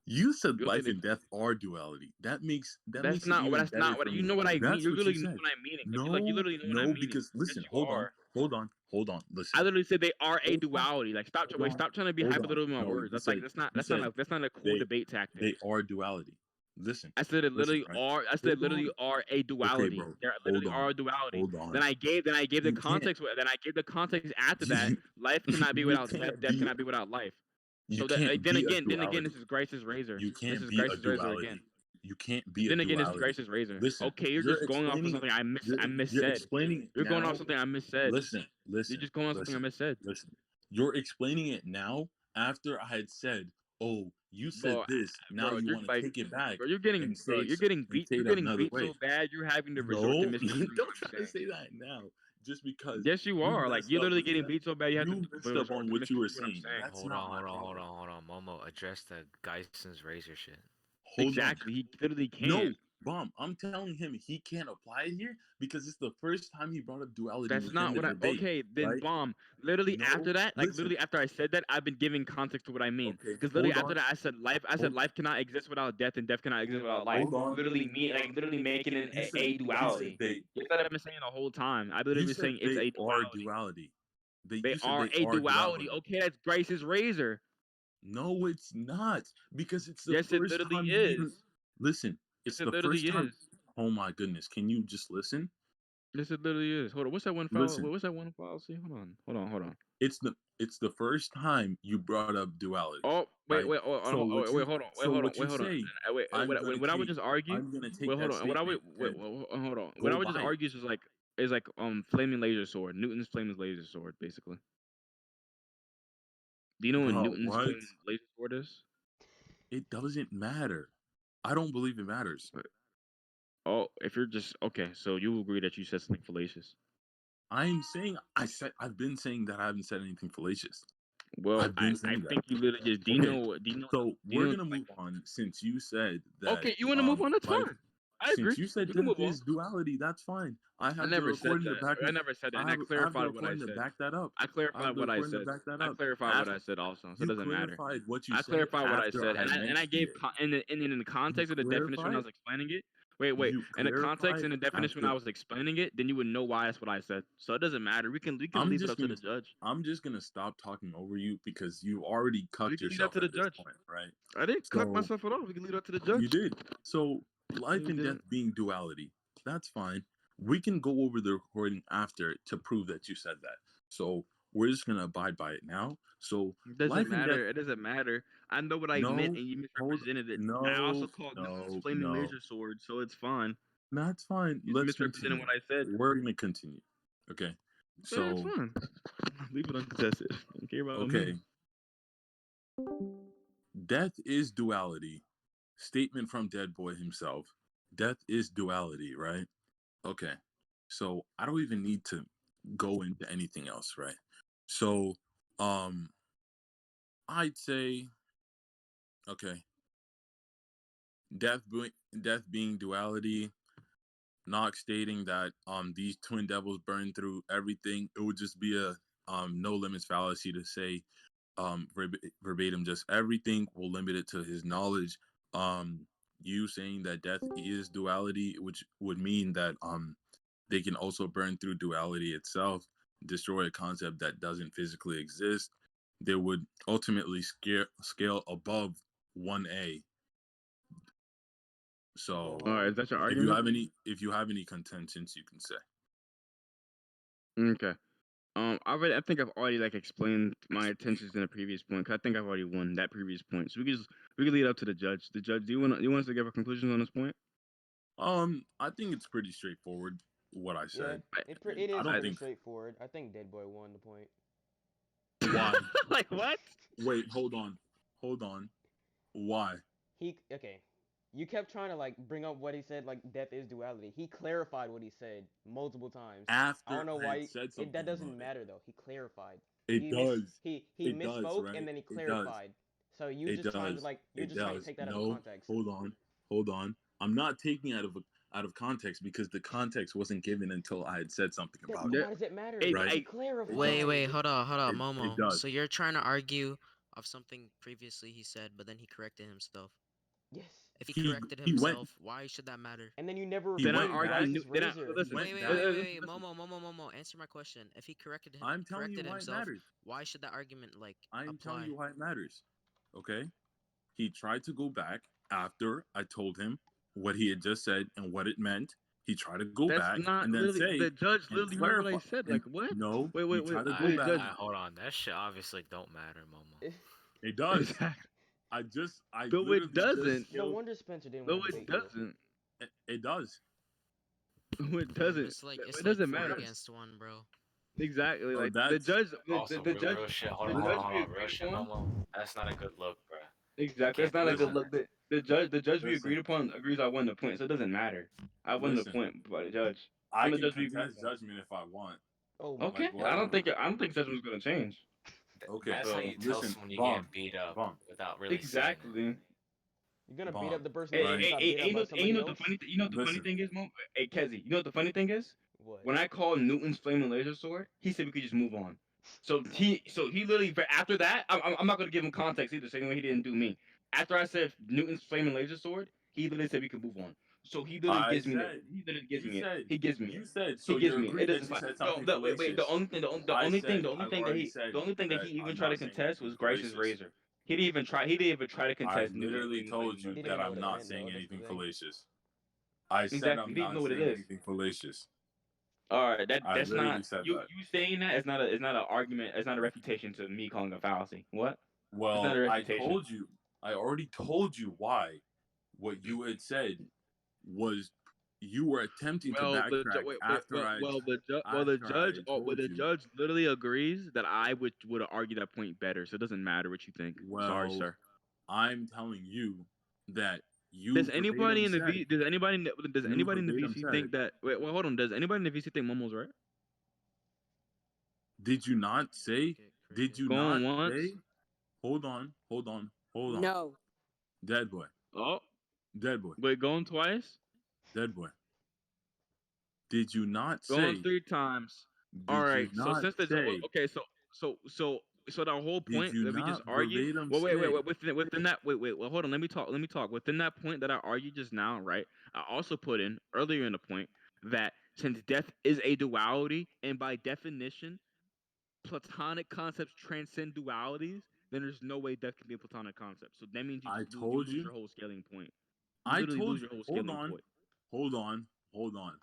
You said
You don't think
life
they
and death are duality. That makes
That's
it
not what
even better for
you
me.
know what I mean.
That's
You
what you
literally know
said.
what I'm meaning. You
No,
literally know what I'm
no,
meaning.
because
Yes,
listen,
you are.
hold on, listen.
I literally said they are a
Hold on,
duality. Like stop
hold on,
stop trying to be
hold on.
hyperliteral with my
No,
words.
you said
That's not a cool
they
debate tactic.
they are duality. Listen,
I said it
listen,
literally
right?
are. I said
Hold
literally
on.
are a
Okay,
duality.
bro.
They
Hold
literally
on.
are a duality.
Hold on.
Then I gave the
You can't
context. Then I gave the context after that.
you,
Life cannot be
you
without death.
can't
Death
be
cannot be without life.
you
So that
can't be a
then again, this
duality.
is Grace's razor.
You
This
can't
is
be a
Grace's razor again.
duality. You can't be a
Then again, this is
duality.
Grace's razor.
Listen,
Okay, you're
you're
just going off of
explaining
something I
you're
missaid.
explaining it
You're going off
now.
something I missaid.
Listen,
You're
listen,
just going off something I
listen,
missaid.
listen. You're explaining it now after I had said, "Oh, you said
Bro,
this. Now
bro,
you
you're
want to
like,
take it back and
bro,
say
you're
it
getting
another
beat
way."
so bad. You're having to resort to
No,
misconstruing what
don't
I'm
try to
saying.
say that now. Just because
Yes, you
you
are. Like
messed
you're
up
literally
with
getting beat so bad. You have to
you messed up
resort
on
to
what you were
misconstrue what I'm
saying.
saying.
That's not my problem.
Hold on. Momo, address the Geison's razor shit.
Hold on.
Exactly. He literally
No,
can't.
Bomb. I'm telling him he can't apply it here because it's the first time he brought up duality
That's
within
not
the
what I.
debate,
Okay, then
right?
bomb. Literally
No,
after that, like
listen.
literally after I said that, I've been giving context to what I mean.
Okay,
Because literally
hold
after
on.
that, I said
Hold,
life cannot exist without death, and death cannot exist without life.
hold on.
Literally making it a
You said
duality. That's what I've been saying the whole time. I've literally
you
been
said
saying it's
they
a
are
duality.
duality.
They
You said
are
they
a
are
duality.
duality.
Okay, that's Grace's razor.
No, it's not because it's the
Yes, it
first
literally
time you
is.
even listen.
Yes,
It's
it
the
literally
first time.
is.
Oh my goodness! Can you just listen?
Yes, it literally is. Hold on. What's that one file?
Listen.
What's that one file? See, hold on.
It's the It's the first time you brought up duality.
Oh,
right?
wait,
So what
wait,
you
hold on,
so what you say,
What I would just argue,
I'm gonna take
wait, hold
that
on, what I would,
statement and
hold on, what I
go
would just
by it.
argue is like flaming laser sword, Newton's flaming laser sword, basically. Do you know what
Bro,
Newton's
what?
flaming laser sword is?
It doesn't matter. I don't believe it matters.
Oh, if you're just okay, so you agree that you said something fallacious.
I'm saying I've been saying that I haven't said anything fallacious.
Well,
I've been
I
saying that.
think you literally just
Okay.
do you know
So
do you
we're
know
gonna move on since you said that
okay, you want to move on? That's
life
fine. I agree.
since you said
We can
death
move on.
is duality, that's fine. I
I
have the
never said
recording to
that.
back
I
it.
never said that, and
I have the
clarified what I
recording to
said.
back that up.
I
I have
clarified
the
what I
recording to
said.
back that
I
up.
clarified what I said also, so it
You
doesn't matter.
clarified what you
I
said
clarified what I
after
said,
I
and I
mentioned
gave
it.
in the
You
context of the definition when I
clarified.
was explaining it. Wait,
You
in the context
clarified
and the definition when
after.
I was explaining it, then you would know why that's what I said. So it doesn't matter. We can
I'm
leave it
just
up to
gonna
the judge.
I'm just gonna stop talking over you because you already
We
cucked
can leave it up
yourself
to the
at this
judge.
point, right?
I didn't cut
So
myself at all. We can leave it up to the
you
judge.
did. So
No,
life
we
and death
didn't.
being duality, that's fine. We can go over the recording after to prove that you said that. So we're just gonna abide by it now. So
It doesn't
life and death.
matter. It doesn't matter. I know what I meant,
No,
and you
hold.
misrepresented it. I also
No,
called Newton's
no,
flaming
no.
laser sword, so it's fine.
That's fine.
You just
Let's
misrepresented
continue.
what I said.
We're gonna continue. Okay.
Yeah, it's
So
fine. Leave it uncontested. Don't care about me.
okay. Death is duality. Statement from Deadboy himself. Death is duality, right? Okay. So I don't even need to go into anything else, right? So um I'd say okay, death being duality, not stating that these twin devils burn through everything. It would just be a no limits fallacy to say verbatim just everything. Will limit it to his knowledge. Um you saying that death is duality, which would mean that they can also burn through duality itself, destroy a concept that doesn't physically exist. They would ultimately scale above 1A. So
All right, is that your
if you
argument?
have any contentions, you can say.
Okay. I think I've already like explained my intentions in a previous point. 'Cause I think I've already won that previous point. So we can lead up to the judge. The judge, do you want us to give our conclusions on this point?
I think it's pretty straightforward what I
Yeah,
said.
it
I
is
don't
pretty
think
straightforward. I think Deadboy won the point.
why.
Like what?
Wait, hold on. Why?
Okay. You kept trying to like bring up what he said, like death is duality. He clarified what he said multiple times. I don't
After
know
I
why
had said
that
something
doesn't
about it.
matter though. He clarified.
It does.
He
It does,
misspoke and
right?
then he
It does.
clarified. So you
It
just trying to
does.
like you're
It
just trying to
does.
take that out of
No,
context.
hold on. Hold on. I'm not taking out of context because the context wasn't given until I had said something
That,
about it.
why does it matter?
Hey,
Right?
He
hey,
It
Wait,
clarified.
does.
wait, hold on,
It
Momo.
does.
So you're trying to argue of something previously he said, but then he corrected himself.
Yes.
If he
He
corrected
he went
himself, why should that matter?
And then you never
he
then I
refuted
went
argue.
back.
Geis's
Then I
razor.
He
listen.
went
Wait, wait,
back.
wait, wait,
Listen,
wait,
listen.
Momo, answer my question. If he
I'm telling you
corrected
why it
himself,
matters.
why should that argument like
I'm telling
apply?
you why it matters. Okay? He tried to go back after I told him what he had just said and what it meant. He tried to go
That's
back
not
and then
literally
say
the judge.
and
Literally heard what I
clarify.
said.
And
Like what?
no, he
Wait.
tried to go
The
back.
judge.
Hold on. That shit obviously don't matter, Momo.
It does.
Exactly.
I
No, it
literally just
doesn't.
No
scaled.
wonder Spencer didn't
No,
want to
it
debate you.
doesn't.
It does.
No, it
Bro,
doesn't.
it's
It
like
doesn't
four
matter.
against one, bro.
Exactly.
Oh,
Like the
that's
judge.
Also, real shit. Hold
The
on,
judge we
real
agreed
shit,
upon.
Momo. That's not a good look, bro. You
Exactly. That's
can't
not
do
a good
listen.
that.
look. The judge we
Listen.
agreed upon agrees I won the point, so it doesn't matter. I won the
Listen.
point by the judge.
I
I'm the
can
judge we agreed
contest
upon.
judgment if I want.
Oh my.
Okay.
Like what?
I don't think judgment's gonna change.
Okay.
That's how
So
you tell
Listen,
someone you
Vaughn.
getting beat up
Vaughn.
without really saying it.
Exactly.
You're gonna beat
Vaughn.
up the person that
Right?
just got beat up by
You
somebody
know the
else?
funny you know what the funny
Listen.
thing is, Mo? Hey, Kezi, you know what the funny thing is?
What?
When I called Newton's flaming laser sword, he said we could just move on. So he literally after that, I'm not gonna give him context either. Same way he didn't do me. After I said Newton's flaming laser sword, he literally said we could move on. So he literally
I
gives me
said.
He literally gives
You
me it.
said.
He gives me it.
You said.
He
So
gives
you
me it. It
agree that
doesn't
you
matter.
said
No,
something
wait.
fallacious. I said I've already said
The only thing
that
he even
I'm
tried to
not saying
contest
anything
was Grace's
fallacious.
razor. He didn't even try to
I
contest Newton's
literally told you
He didn't
that
even know
I'm
what it
not
meant though.
saying
That's the
anything
thing.
fallacious. I said
Exactly.
I'm
He didn't even
not
know what it
saying
is.
anything fallacious.
All right,
I
that's
literally
not
said
you.
that.
You saying that it's not an argument. It's not a refutation to me calling a fallacy. What? It's not a
Well, I
refutation.
told you. I already told you why. What you had said was you were attempting to
Well,
backtrack after I told
the
you.
judge literally agrees that I would argue that point better. So it doesn't matter what you think. Sorry,
Well,
sir.
I'm telling you that
Does
you
anybody
verbatim
in the
said.
V? Does
You
anybody in the
verbatim
VC
said.
think that? Wait, well, hold on. Does anybody in the VC think Momo's right?
Did you not say?
Get
Did you
Going
not
once.
say? Hold on. Hold on. Hold on.
No.
Dead boy.
Oh,
Dead boy.
wait, going twice.
Dead boy. Did you not
Going
say?
3 times. All
Did
right.
you
So
not
since the
say?
okay, so the whole
Did
point
you
that we just
not
argued.
verbatim
Well,
say?
within that. Wait. Well, hold on. Let me talk. Let me talk. Within that point that I argued just now, right? I also put in earlier in the point that since death is a duality, and by definition, platonic concepts transcend dualities, then there's no way death can be a platonic concept. So that means
I
you
told
lose
you.
your whole scaling point. You
I
literally
told
lose
you.
your whole
Hold
scaling
on.
point.
Hold on. Hold on.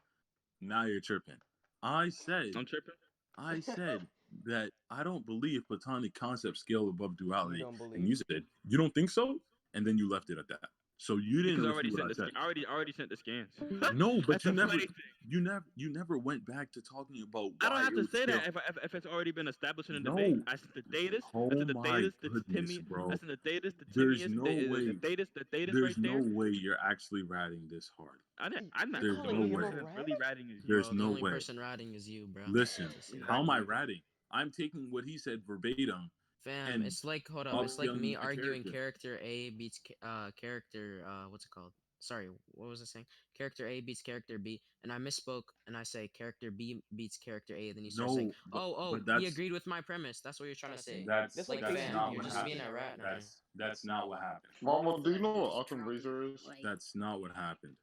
Now you're tripping. I said.
I'm tripping.
I said that I don't believe platonic concepts scale above
You
duality,
don't
and
believe?
you said you don't think so, and then you left it at that. So you didn't
Because I
listen
already
to what
sent
I
the
said.
already sent the scans.
No, but
That's
you
the
never,
funny thing.
you never went back to talking about
I don't
why
have
it
to
would
say
scale.
that if it's already been established in a debate.
No.
I sent the Thetis. I
Oh
sent the
my
Thetis, the
goodness,
Timian. I
bro.
sent the Thetis, the
There's
Timius,
no way.
the Thetis right
There's no
there.
way you're actually ratting this hard.
I'm not.
You
There's
calling
The
no
only
him
way.
a
person that's
rat?
really ratting is you.
There's
Bro, the
no
only
way.
person ratting is you, bro.
Listen,
Hate to see
how
that.
am I ratting? I'm taking what he said verbatim
Fam,
and
it's like hold up, it's like
upscaling
me
the
arguing
character.
character A beats character what's it called? Sorry, what was I saying? Character A beats character B, and I misspoke and I say character B beats character A. Then you start saying,
No,
"Oh,
but
he
that's
agreed with my premise." That's what you're trying to say.
That's
that's
like
Like,
Casey
fam,
not
being
you're
what
just being
happened.
a rat, man.
That's not what happened.
Mama, do you know what Occam Razor is?
That's not what happened.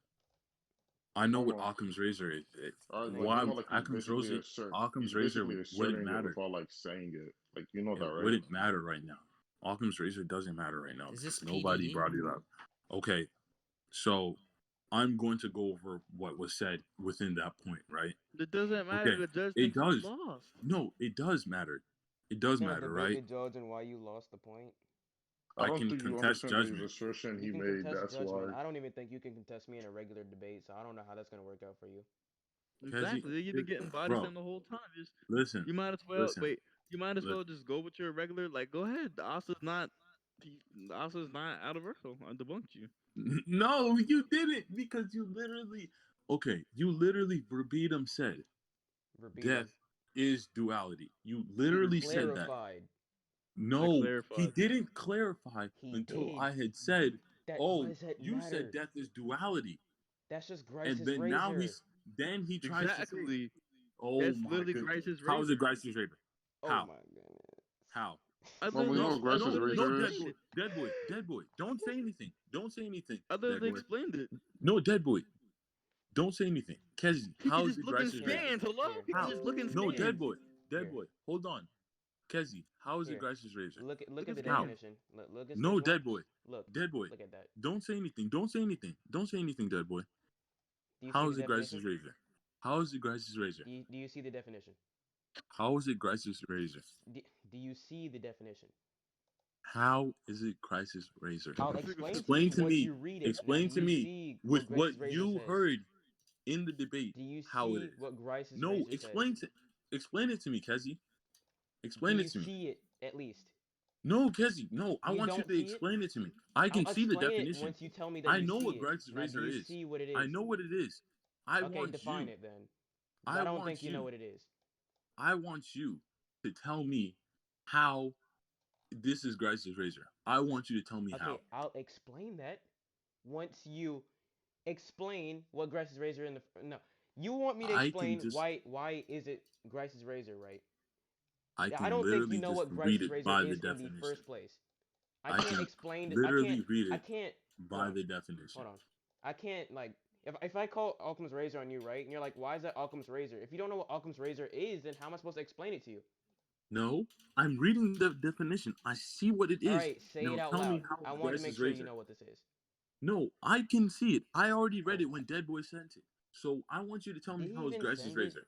I know what
Mama.
Occam's razor is.
Like
Why
like he's basically
Occam's
he's
razor
basically
wouldn't
asserting it
matter.
without like saying it. Like you know
It
that, right?
wouldn't matter right now. Occam's razor doesn't matter right now
Is this
because nobody
PDD?
brought it up. Okay, so I'm going to go over what was said within that point, right?
It doesn't matter.
Okay,
The judge
it
thinks you
does.
lost.
No, it does matter. It does
You're gonna
matter,
debate
right?
the judge and why you lost the point.
I
I
don't
can
think you
contest
understand his
judgment.
assertion
You
he
can
made.
contest
That's why.
judgment. I don't even think you can contest me in a regular debate, so I don't know how that's gonna work out for you.
Exactly. You've been getting body
Bro,
slammed the whole time.
listen,
You might as well
listen.
wait. You might as well just go with your regular. Like, go ahead. The Asa's not out of Virtual. I debunked you.
No, you didn't because you literally, okay, you literally verbatim said death
Verbatim.
is duality. You
He
literally said that.
clarified.
I
No, he
clarified.
didn't clarify
He
until
did.
I had said,
That why
"Oh,
does that
you said
matter?
death is duality,"
That's just
and
Grice's
then now
razor.
then he tries to say,
Exactly.
"Oh
That's
my
literally
goodness,
Grice's
how is
razor.
it Grice's razor?
Oh
How?
my goodness.
How?
I
Mama, you
literally,
know
No,
what
I
Grice's
no,
literally
no,
razor
dead
is?
explained
boy,
it.
dead boy, dead boy. Don't say anything. Don't say anything,
I
dead
literally
boy.
explained it.
No, dead boy. Don't say anything. Kezi,
He could
how is
just
it
look in
Grice's razor?
scans. Hello?
Here.
He could
How?
just look in
No, dead
scans.
boy, dead
Here.
boy. Hold on, Kezi, how is it
Here.
Grice's razor?
Look
Look
at
at
the
scans.
definition. Look at
No,
this one.
dead boy,
Look.
dead boy.
Look at that.
Don't say anything. Don't say anything. Don't say anything, dead boy.
Do you see
How
the
is it
definition?
Grice's razor? How is it Grice's razor?
Do you see the definition?
How is it Grice's razor?
Do you see the definition?
How is it Grice's razor?
I'll
This nigga
explain
said
to you
Explain to
once
me.
you read it. Now, do
Explain to
you
me
see
with
what
what
Grice's razor
you
says?
heard in the debate
Do you
how it
see
is.
what Grice's
No,
razor says?
explain it to me, Kezi.
Do
Explain
you
it to me.
see it at least?
No, Kezi, no. I
You
want you
don't
to
see it?
explain it to me. I
I'll
can see the
explain it
definition.
once you tell me that
I
you
know
see
what
it.
Grice's
Now, do
razor
you
is.
see what it
I
is?
know what it is. I
Okay,
want
define
you.
it then.
I
Because I don't
want
think you know
you.
what it is.
I want you to tell me how this is Grice's razor. I want you to tell me how.
Okay, I'll explain that once you explain what Grice's razor in the no. You want me to
I can
explain
just
why is it Grice's razor, right?
I
I
can
don't think you
literally
know
just
what
read
Grice's
it
razor
by the
is in the
definition.
first place. I
I
can't
can
explain it.
literally read
I
it
can't hold
by
on.
the definition.
Hold on. I can't like if I call Occam's razor on you, right? And you're like, "Why is that Occam's razor?" If you don't know what Occam's razor is, then how am I supposed to explain it to you?
No, I'm reading the definition. I see what it
All
is.
right, say
Now
it out
tell me
loud.
how
I
it's
want to make
Grice's
sure you
razor.
know what this is.
No, I can see it. I already read
Oh
it
my.
when Deadboy sent it. So I want you to tell
Did
me
he
how it's
even
Grice's
send it?
razor.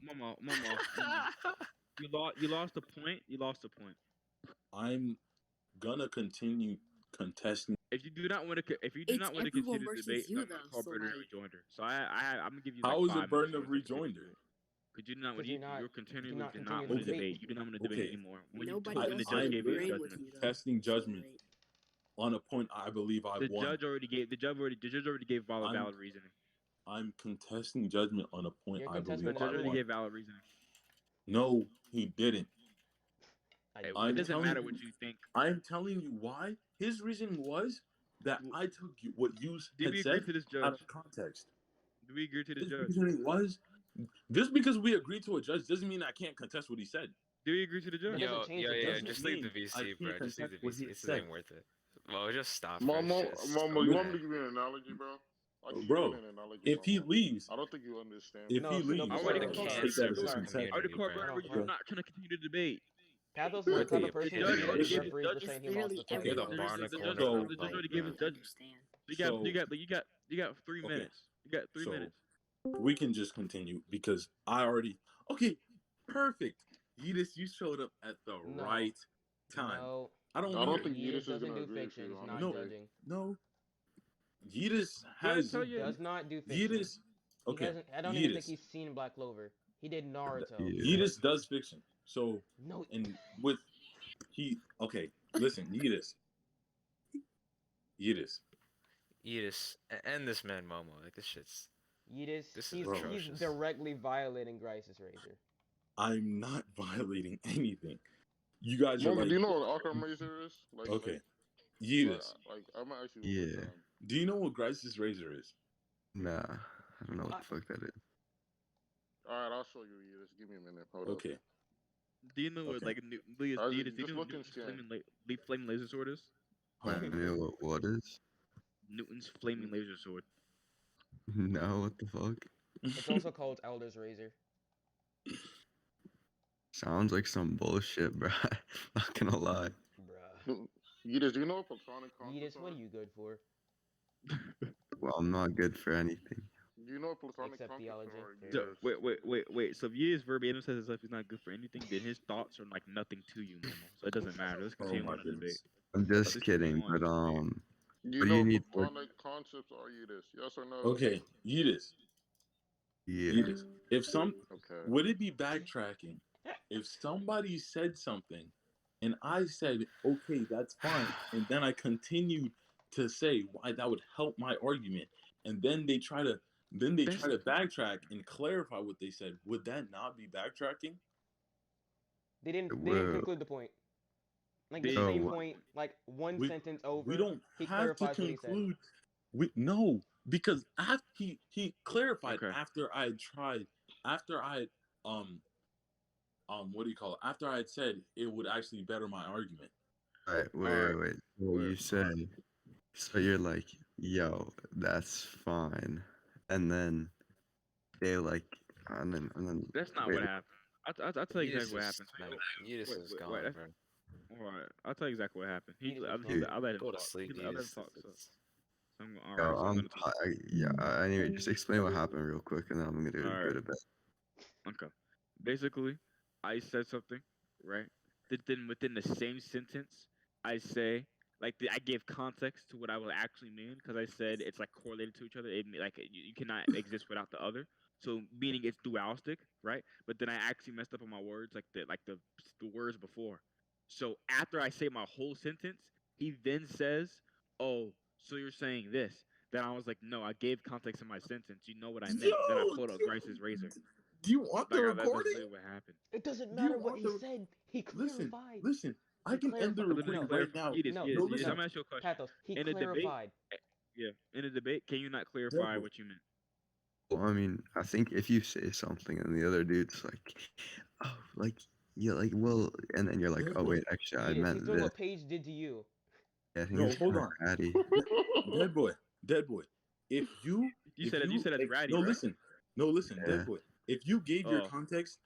Momo. You lost the point. You lost the point.
I'm gonna continue contesting.
If you do not want to, if you do
It's
not want to
everyone
continue the
versus
debate,
you
then I'm gonna
though.
call
So
burden of
like,
rejoinder. So I'm gonna give you like
How is it
5 minutes
burden of
to continue the
rejoinder?
debate. Because you do not want
Because
you're
you
continually
cannot
do
continue
not
the
want to
Okay,
debate.
debate. You do not want to debate
okay.
anymore.
nobody
When the
else
judge
is
I'm
gave his
agreeing
literally
with
judgment,
you though.
testing
So
judgment
like,
on a point I believe I
the
won.
judge already gave the judge already gave
I'm
valid reasoning.
I'm contesting judgment on a point
Your
I
The
believe
contestment is
I
judge already
moot.
won.
gave valid reasoning.
No, he didn't.
I
It
I'm
doesn't
telling
matter
you.
what you think.
I'm telling you why. His reasoning was that
W-
I took what you
Did
had
we agree
said
to this
out
judge?
of context.
Do we agree to this
His
judge?
reasoning was just because we agreed to a judge doesn't mean I can't contest what he said.
Do we agree to the
That
judge?
doesn't
Yo,
change
yo,
the
yeah,
Doesn't
judgment.
just leave the
mean I
VC,
can't
bro. Just leave
contest
the
what
VC.
he
This
said.
ain't worth it. Well, just stop, bro.
Momo,
Just
Momo, you want me
okay.
to give you an analogy, bro? I'll give you
Bro,
an analogy,
if he
Momo.
leaves,
I don't think you understand
if
me.
No,
he
no,
I
leaves,
We're
already
the
sorry,
called
sorry,
take that as a
cancer
sorry.
consent.
I already
community,
called
bro.
burden of
Hold on,
rejoinder.
hold
You're
on.
not trying to continue the debate.
Pathos,
We're
the type
the
of person
judge
he
already
is, the
gave his
opposition.
referee for
judgment.
saying
it's
he lost
literally
the
We're
fight.
the
everyone
The,
versus
the
you
judge,
barnacle.
though.
So,
the judge
Like,
already
I
gave his
don't
judgment.
understand.
so
You got 3 minutes. You got three
so
minutes.
we can just continue because I already okay, perfect. Yedis, you showed up at the
No,
right time.
no.
I don't
I
need
don't
it.
think
Yedis
Yidis is
doesn't
gonna
do
agree with
fiction.
you,
He's not
No,
honestly.
judging.
no. Yedis
Go ahead and
has
tell
He
you.
does not do fiction.
Yedis.
He
Okay,
hasn't. I don't even think
Yedis.
he's seen Black Clover. He did Naruto.
Yeah.
Yedis does fiction. So
No,
and with he okay, listen, Yedis,
End this man, Momo. Like this shit's.
Yedis.
This is
bro.
He's
atrocious.
directly violating Grice's razor.
I'm not violating anything. You guys are
Momo,
like,
do you know what Arkham Razor is?
okay, Yedis.
I'm gonna ask you one
Yeah.
more time.
Do you know what Grice's razor is?
Nah. I don't know what the fuck that is.
All right, I'll show you Yidis. Give me a minute. Hold up.
Okay,
Do you know what
okay.
like Leah's
As
Newton's
just look and scan.
flaming laser sword is?
I know what is?
Newton's flaming laser sword.
No, what the fuck?
It's also called Elder's razor.
Sounds like some bullshit, bruh. Not gonna lie.
Bruh.
Yidis, do you know what platonic concepts
Yedis, what
are?
are you good for?
Well, I'm not good for anything.
Do you know what platonic
Except
concepts
theology.
are?
Fair
So,
enough.
wait. So if Ye's verbatim says his life is not good for anything, then his thoughts are like nothing to you, Momo. So it doesn't matter. Let's
Oh
continue
my
on the debate.
goodness.
I'm
Let's
just
just continue
kidding,
on
but
the debate.
Do you
what do
know
you
what
need for?
platonic concepts are, Yidis? Yes or no?
Okay, Yedis.
Yeah.
Yedis. If some
Okay.
would it be backtracking if somebody said something and I said, okay, that's fine, and then I continued to say why that would help my argument, and then they try to
That's
backtrack and clarify what they said, would that not be backtracking?
They didn't. They didn't
Well,
conclude the point. Like the
they
same
so
point. Like one
We
sentence
we
over.
don't
He
have to
clarifies what he said.
conclude. We no, because after he clarified
okay.
after I had tried, after I had what do you call it? After I had said it would actually better my argument.
right,
All right.
wait. So
Wait.
you said, so you're like, yo, that's fine, and then they like, and then,
That's not
wait,
what happened. I'll tell you exactly what happened. So,
Yidis is gone,
that's,
bro.
all right. I'll tell you exactly what happened.
Yedis was
dude,
gone.
I'll let him
Go to
talk.
sleep,
I'll let him
Yidis.
talk. So, all
yo,
right. So I'm gonna talk.
yeah. Anyway, just explain what happened real quick, and then I'm gonna
All
go
right.
to bed.
Okay. Basically, I said something, right? Then within the same sentence, I say I gave context to what I would actually mean because I said it's like correlated to each other. You cannot exist without the other. So meaning it's dualistic, right? But then I actually messed up on my words, the words before. So after I say my whole sentence, he then says, "Oh, so you're saying this?" Then I was like, "No, I gave context in my sentence. You know what I meant." Then I
Yo,
pulled up Grice's razor.
do you want the
That's
recording?
literally what happened.
It doesn't
Do you
matter what
want
he
the
said. He
listen?
clarified.
Listen, I
He
can end the
clarified.
I literally
recording
No,
right
clarified.
now.
no,
No,
Yes. I'm
listen,
gonna ask you a question.
Pathos. He
In a debate,
clarified.
yeah, in a debate, can you not clarify
Deadboy.
what you meant?
Well, I mean, I think if you say something and the other dude's like, oh, like, yeah, like, well, and then you're like, oh,
Deadboy.
wait, actually, I
Yedis, he's
meant
doing
this.
what Paige did to you.
Yeah, I think
No,
it's
hold
kind of
on.
ratty.
Deadboy. If you
You said it. You said it's ratty,
no
right?
listen, no listen,
Yeah.
Deadboy. if you gave your
Oh.
context,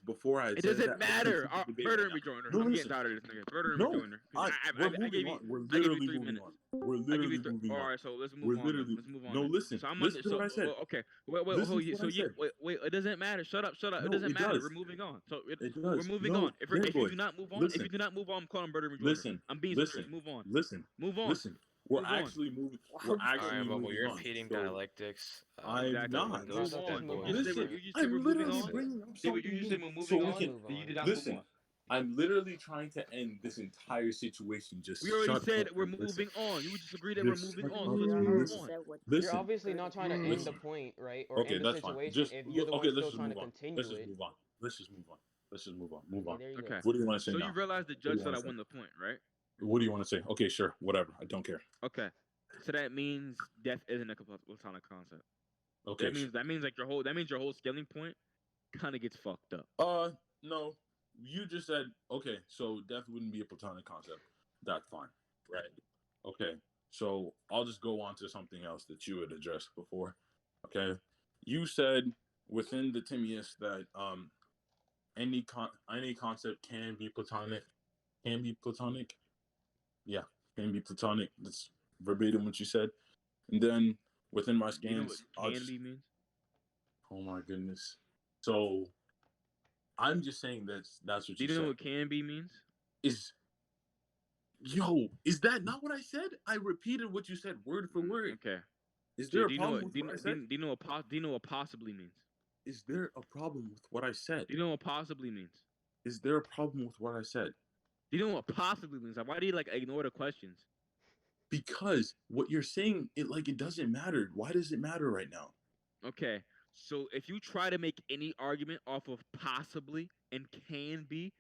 before I
It
said
doesn't
that, I
matter.
continue the debate
Murder
right
and
now.
rejoiner.
No,
I'm getting
listen.
tired of this nigga. Murder and
No,
rejoiner. 'Cause
we're
I gave
moving
you.
on. We're
I give you
literally
3
moving
minutes.
on. We're
I give you.
literally moving
All
on.
right, so let's
We're
move on then.
literally
Let's move on.
no.
Then.
Listen,
So I'm under.
listen to
So
what I said.
okay. Wait.
Listen
Hold.
to what
So
I
you.
said.
Wait. It doesn't matter. Shut up. It
No,
doesn't
it
matter. We're
does.
moving on. So
It
we're
does.
moving
No,
on. If
dead
you
boy.
do not move on,
Listen,
I'm calling murder and rejoiner.
listen,
I'm being
listen,
serious. Move on.
listen,
Move on.
listen. We're
Move on.
actually moving.
Wow,
We're
All right,
actually
Momo,
moving
you're
on.
impeding
So
dialectics.
I'm
Exactly.
not.
Bro,
Move
let's
on.
just move
You
on.
just said
Listen,
you just said we're
I'm
moving
literally
on.
bringing up
Did you
something
just
new
say we're
so
moving
we
Let's
on?
can
move
Did you
on.
did not move
listen.
on?
I'm literally trying to end this entire situation. Just
We already
shut
said
up
we're
and listen.
moving on. You would just agree that we're
Just
moving
shut
on.
up
So let's
and
move
listen.
on.
You're
Listen.
obviously not trying to end the
Listen.
point, right? Or
Okay,
end the
that's fine.
situation
Just
if you're the one
okay. Let's
still
just
trying to
move on. Let's
continue
just
it.
move on. Let's just move on. Let's just move on. Move
Okay,
on.
there you
Okay.
go.
What do you want to say
So
now?
you realize the
What do
judge
you
said
want
I
to say?
won the point, right?
What do you want to say? Okay, sure. Whatever. I don't care.
Okay. So that means death isn't a platonic concept.
Okay.
That means like your whole scaling point kind of gets fucked up.
No. You just said okay. So death wouldn't be a platonic concept. That's fine, right? Okay. So I'll just go on to something else that you had addressed before. Okay. You said within the Timaeus that any concept can be platonic. Can be platonic. Yeah, can be platonic. That's verbatim what you said. And then within my
Do you know what
scans, I'll
can
just,
be means?
oh my goodness. So I'm just saying that's what
Do
you
you know
said.
what can be means?
Is that not what I said? I repeated what you said word for word.
Okay.
Is
Do
there a
you know
problem
what
with
do you
what
know,
I
do
said?
you, do you know what do you know what possibly means?
Is there a problem with what I said?
Do you know what possibly means?
Is there a problem with what I said?
Do you know what possibly means? Like, why do you like ignore the questions?
Because what you're saying, it doesn't matter. Why does it matter right now?
Okay. So if you try to make any argument off of possibly and can be,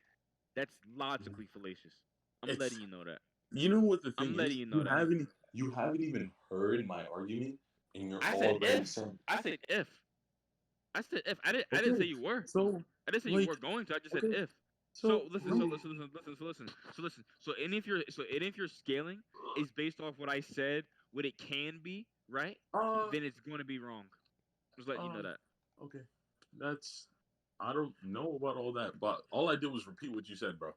that's logically fallacious. I'm
It's
letting you know that.
You know what the thing
I'm
is?
letting you know that.
You haven't even heard my argument, and you're
I said
already
if.
saying.
I said if. I said if. I didn't
Okay,
say you were.
so
I didn't say you were going to. I just said
okay,
if.
so
So and if your scaling is based off what I said, what it can be, right?
uh,
Then it's going to be wrong. Just letting you know that.
okay, that's I don't know about all that, but all I did was repeat what you said, bro.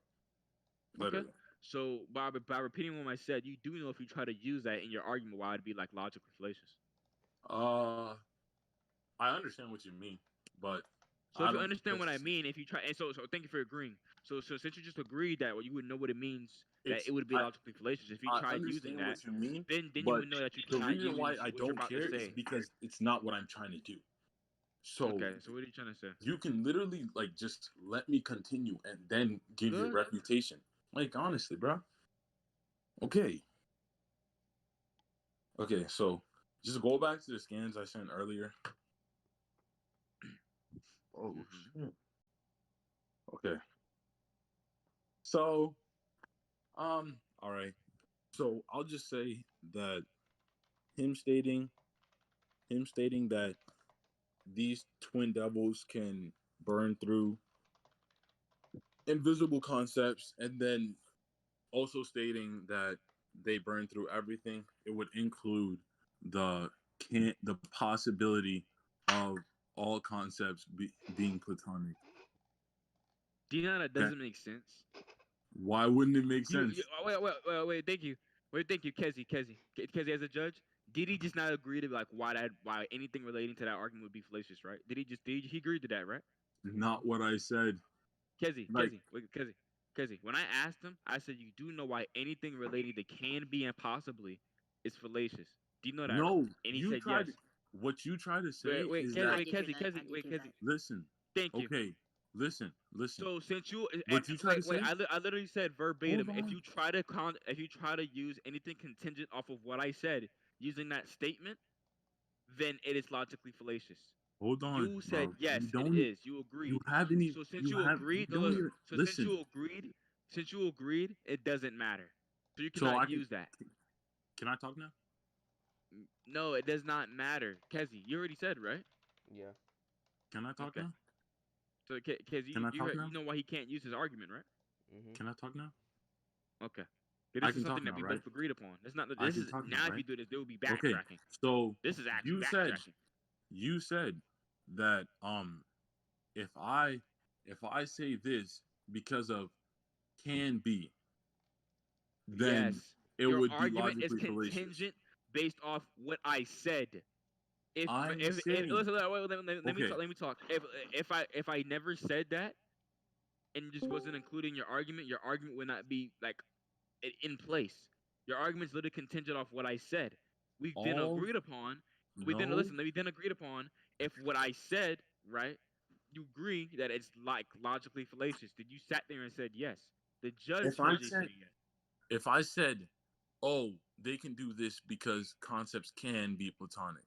Okay.
Literally.
So by repeating what I said, you do know if you try to use that in your argument, why it'd be like logically fallacious.
I understand what you mean, but
So
I
if you
don't.
understand what I mean, if you try, and so thank you for agreeing. So since you just agreed that, well, you would know what it means, that it would be
I
logically fallacious. If you
I
tried using
understand
that,
what you mean,
then you
but
would know that you
the
cannot
reason why
use
I
what you're
don't
about to
care is
say.
because it's not what I'm trying to do. So
Okay, so what are you trying to say?
you can literally just let me continue and then give your
Good.
reputation. Like honestly, bro. Okay. Okay, so just go back to the scans I sent earlier. Oh shit. Okay. So, all right. So I'll just say that him stating that these twin devils can burn through invisible concepts, and then also stating that they burn through everything. It would include the the possibility of all concepts being platonic.
Do you know that
Okay.
doesn't make sense?
Why wouldn't it make sense?
Wait, thank you. Wait, thank you, Kezi, as a judge, did he just not agree to like why anything relating to that argument would be fallacious, right? Did he agree to that, right?
Not what I said.
Kezi,
Like,
Kezi. When I asked him, I said, you do know why anything relating to can be and possibly is fallacious. Do you know that?
no,
And he
you
said
tried.
yes.
What you try to say
Wait,
is
Kezi,
that.
I give you that. I give you that.
Listen.
Thank you.
Okay. Listen.
So since you
What you try to say?
I literally said verbatim.
Hold
If
on.
you try to use anything contingent off of what I said using that statement, then it is logically fallacious.
Hold on,
You said
bro.
yes,
You
it
don't.
is. You agreed.
You haven't even.
So since
You
you
have. You
agreed, no,
don't
look.
even
So
listen.
since you agreed, it doesn't matter. So you
So
cannot
I can.
use that.
Can I talk now?
No, it does not matter. Kezi, you already said right.
Yeah.
Can I talk
Okay.
now?
So Kezi,
Can I talk now?
you know why he can't use his argument, right?
Mhm.
Can I talk now?
Okay.
I
This
can
is
talk
something that
now,
we
right?
both agreed upon. That's not.
I
This
can
is
talk now,
now. If you
right?
do this, there will be
Okay.
backtracking.
So
This is actually
you
backtracking.
said that if I say this because of can be, then
Yes,
it
your
would be
argument is
logically fallacious.
contingent based off what I said.
I'm
If
saying,
listen, wait, let me
okay,
talk. Let me talk. If I never said that and just wasn't including your argument would not be like in place. Your argument's literally contingent off what I said. We then
all
agreed upon. We then
no.
listen. We then agreed upon if what I said right. You agree that it's like logically fallacious. Did you sat there and said yes? The judge
If I
heard you
said
say yes.
if I said, oh, they can do this because concepts can be platonic.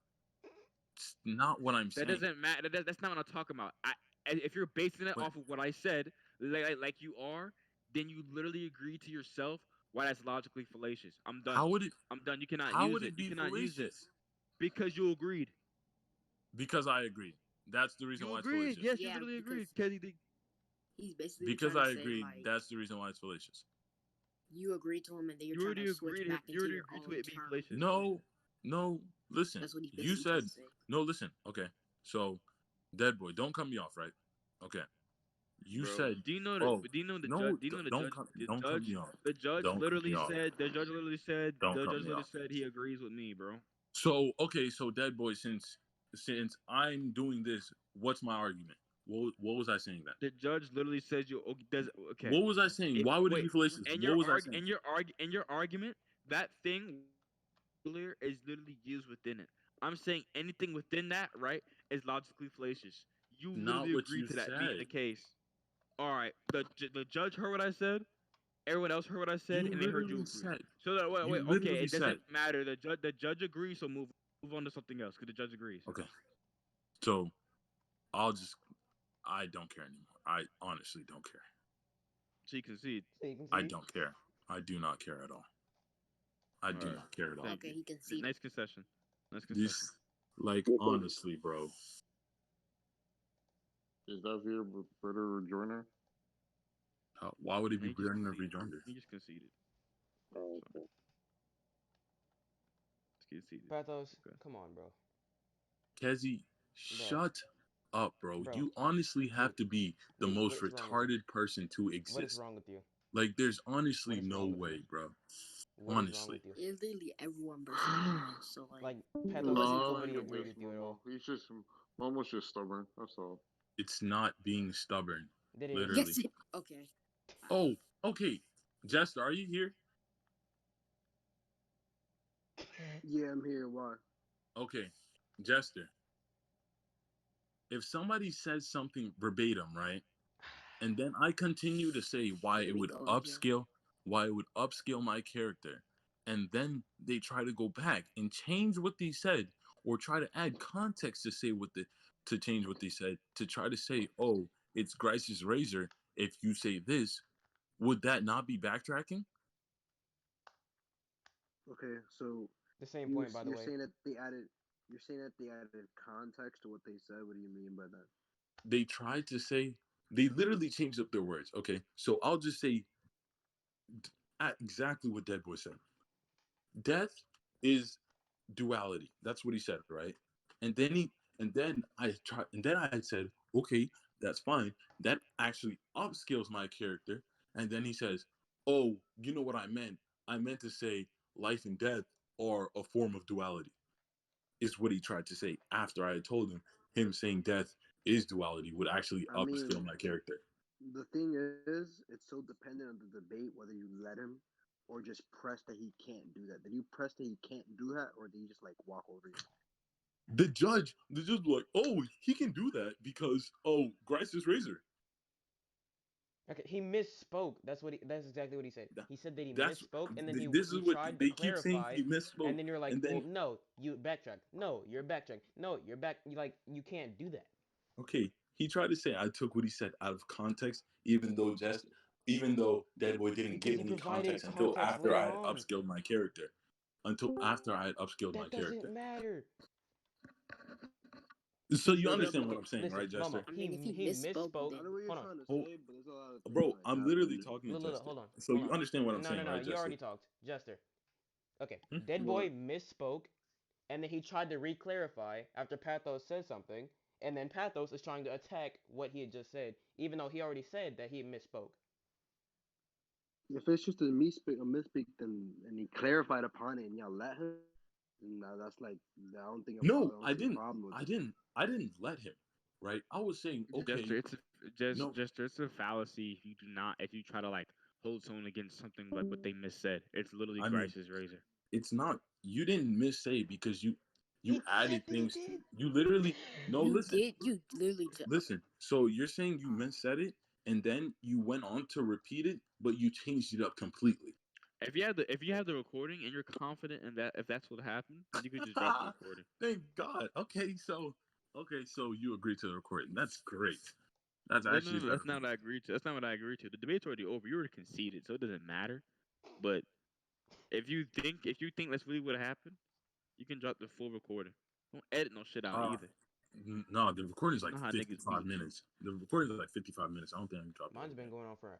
It's not what I'm
That
saying.
doesn't matter. That's not what I'm talking about. If you're basing it
But
off of what I said, like you are, then you literally agree to yourself why that's logically fallacious. I'm done.
how would it
I'm done. You cannot
how
use
would
it.
it
You
be
cannot use it
fallacious?
because you agreed.
Because I agreed. That's the reason
You
why it's
agreed.
fallacious.
Yes, you
Yeah,
literally agreed.
because
Because
he's basically
Because
trying to
I
say
agreed,
like
that's the reason why it's fallacious.
you agree to him and then you're
you
trying to
already
switch
agreed.
back
You
into
already
your
agreed to
own
it being
terms.
fallacious.
No, no, listen.
That's what he's
You
basically trying
said
to say.
no, listen. Okay. So, Deadboy, don't cut me off, right? Okay. You
bro.
said,
Do you know that?
oh,
Do you know the judge?
no,
Do you know the
don't
judge?
cut
The
don't cut me
judge.
off.
The judge
Don't cut me
literally
off.
said. The judge literally said.
Don't
The
cut
judge
me
literally
off.
said he agrees with me, bro.
So, okay, so Deadboy, since I'm doing this, what's my argument? What was I saying then?
The judge literally says you does okay.
What was I saying?
If
Why would it
wait,
be fallacious?
and
What was I saying?
your argument, that thing earlier is literally used within it. I'm saying anything within that, right, is logically fallacious. You
Not
literally
what
agreed
you
to that being
said.
the case. All right, the judge heard what I said. Everyone else heard what I said,
You
and they heard you
literally
agree.
said.
So that
You
okay,
literally
it
said.
doesn't matter. The judge agrees, so move on to something else because the judge agrees.
Okay. So I'll just. I don't care anymore. I honestly don't care.
She concedes.
So you can
I
see.
don't care. I do not care at all. I
All
do
right,
not care at all.
thank
Okay,
you.
he conceded.
Nice concession. Nice concession.
This, like, honestly, bro.
Is that your brother rejoiner?
Why would he be
He just
bringing a
conceded.
rejoinder?
He just conceded.
Oh,
So
okay.
just conceded.
Pathos,
Okay.
come on, bro.
Kezi,
Bro,
shut up, bro.
bro.
You honestly have
Dude,
to be the
dude, what
most
is wrong with you?
retarded person to
What is
exist.
wrong with you?
Like, there's
What
honestly
is
no
wrong with you?
way, bro.
What is wrong
Honestly.
with you?
It's literally everyone versus Momo. So
Like,
who
Pathos,
was it
No, I
for
ain't
nobody
gonna
anyway?
agreed
base
with you at
Momo.
all.
Momo's just stubborn. That's all.
It's not being stubborn.
It is.
Literally.
Yes. Okay.
Oh, okay. Jester, are you here?
Yeah, I'm here. Why?
Okay. Jester, if somebody says something verbatim, right? And then I continue to say
Here we go again.
why it would upscale my character, and then they try to go back and change what they said, or try to add context to say to change what they said, to try to say, oh, it's Grice's razor. If you say this, would that not be backtracking?
Okay, so
The same point, by the
you're
way.
saying that they added context to what they said. What do you mean by that?
They tried to say, they literally changed up their words. Okay, so I'll just say exactly what Deadboy said. Death is duality. That's what he said, right? And then I said, okay, that's fine. That actually upscales my character. And then he says, oh, you know what I meant? I meant to say life and death are a form of duality. Is what he tried to say after I had told him saying death is duality would actually
I mean,
upscale my character.
the thing is, it's so dependent on the debate whether you let him or just press that he can't do that. Did you press that he can't do that, or did you just like walk over you?
The judge was like, oh, he can do that because Grice's razor.
Okay, he misspoke. That's exactly what he said. He said that he
That's
misspoke, and then
this
he
is what
tried to
they keep saying.
clarify,
He misspoke,
and then you're like,
and
well,
then
no, you backtrack. No, you're backtrack. No, you're back. You like you can't do that.
okay, he tried to say I took what he said out of context, even though Deadboy didn't
Because
give
he
any
provided
context until
context
after
later
I had
on.
upskilled my character. Until after I had upskilled my
That doesn't
character.
matter.
So you
So
understand what
Okay,
I'm saying,
listen,
right,
Momo.
Jester?
I
He
mean, if he
he
misspoke,
misspoke.
I
then
know what you're
Hold on,
trying to
Oh,
say, but there's a lot of things
bro,
like
I'm literally
happening.
talking to
look,
Jester.
hold on,
So
hold
you
on.
understand what I'm
No, no,
saying,
no.
right,
You
Jester?
already talked, Jester. Okay,
Hmm?
Dead
What?
Boy misspoke, and then he tried to re-clarify after Pathos said something, And then Pathos is trying to attack what he had just said, even though he already said that he misspoke.
If it's just a misspeak, then and he clarified upon it, and y'all let him, then that's like I don't think I
No,
don't
I
see a
didn't.
problem with
I
it.
didn't. I didn't let him. Right. I was saying, okay,
Jester,
no,
it's a fallacy if you do not if you try to like hold someone against something like what they missaid. It's literally
I mean,
Grice's razor.
it's not. You didn't missay because you
He said
added
that he
things.
did.
You literally no.
You
Listen,
did. You literally just.
listen. So you're saying you missaid it, and then you went on to repeat it, but you changed it up completely.
If you have the recording and you're confident in that if that's what happened, then you could just drop the recording.
Thank God. Okay, so you agree to the recording. That's great. That's
No, no,
actually
no,
better
that's
for
not
me.
what I agreed to. That's not what I agreed to. The debate's already over. You already conceded, so it doesn't matter. But if you think that's really what happened, you can drop the full recording. Don't edit no shit out
Uh,
either.
no, the recording is
You
like
know how niggas
55
be.
minutes. The recording is like 55 minutes. I don't think I can drop the whole
Mine's been
thing.
going on for an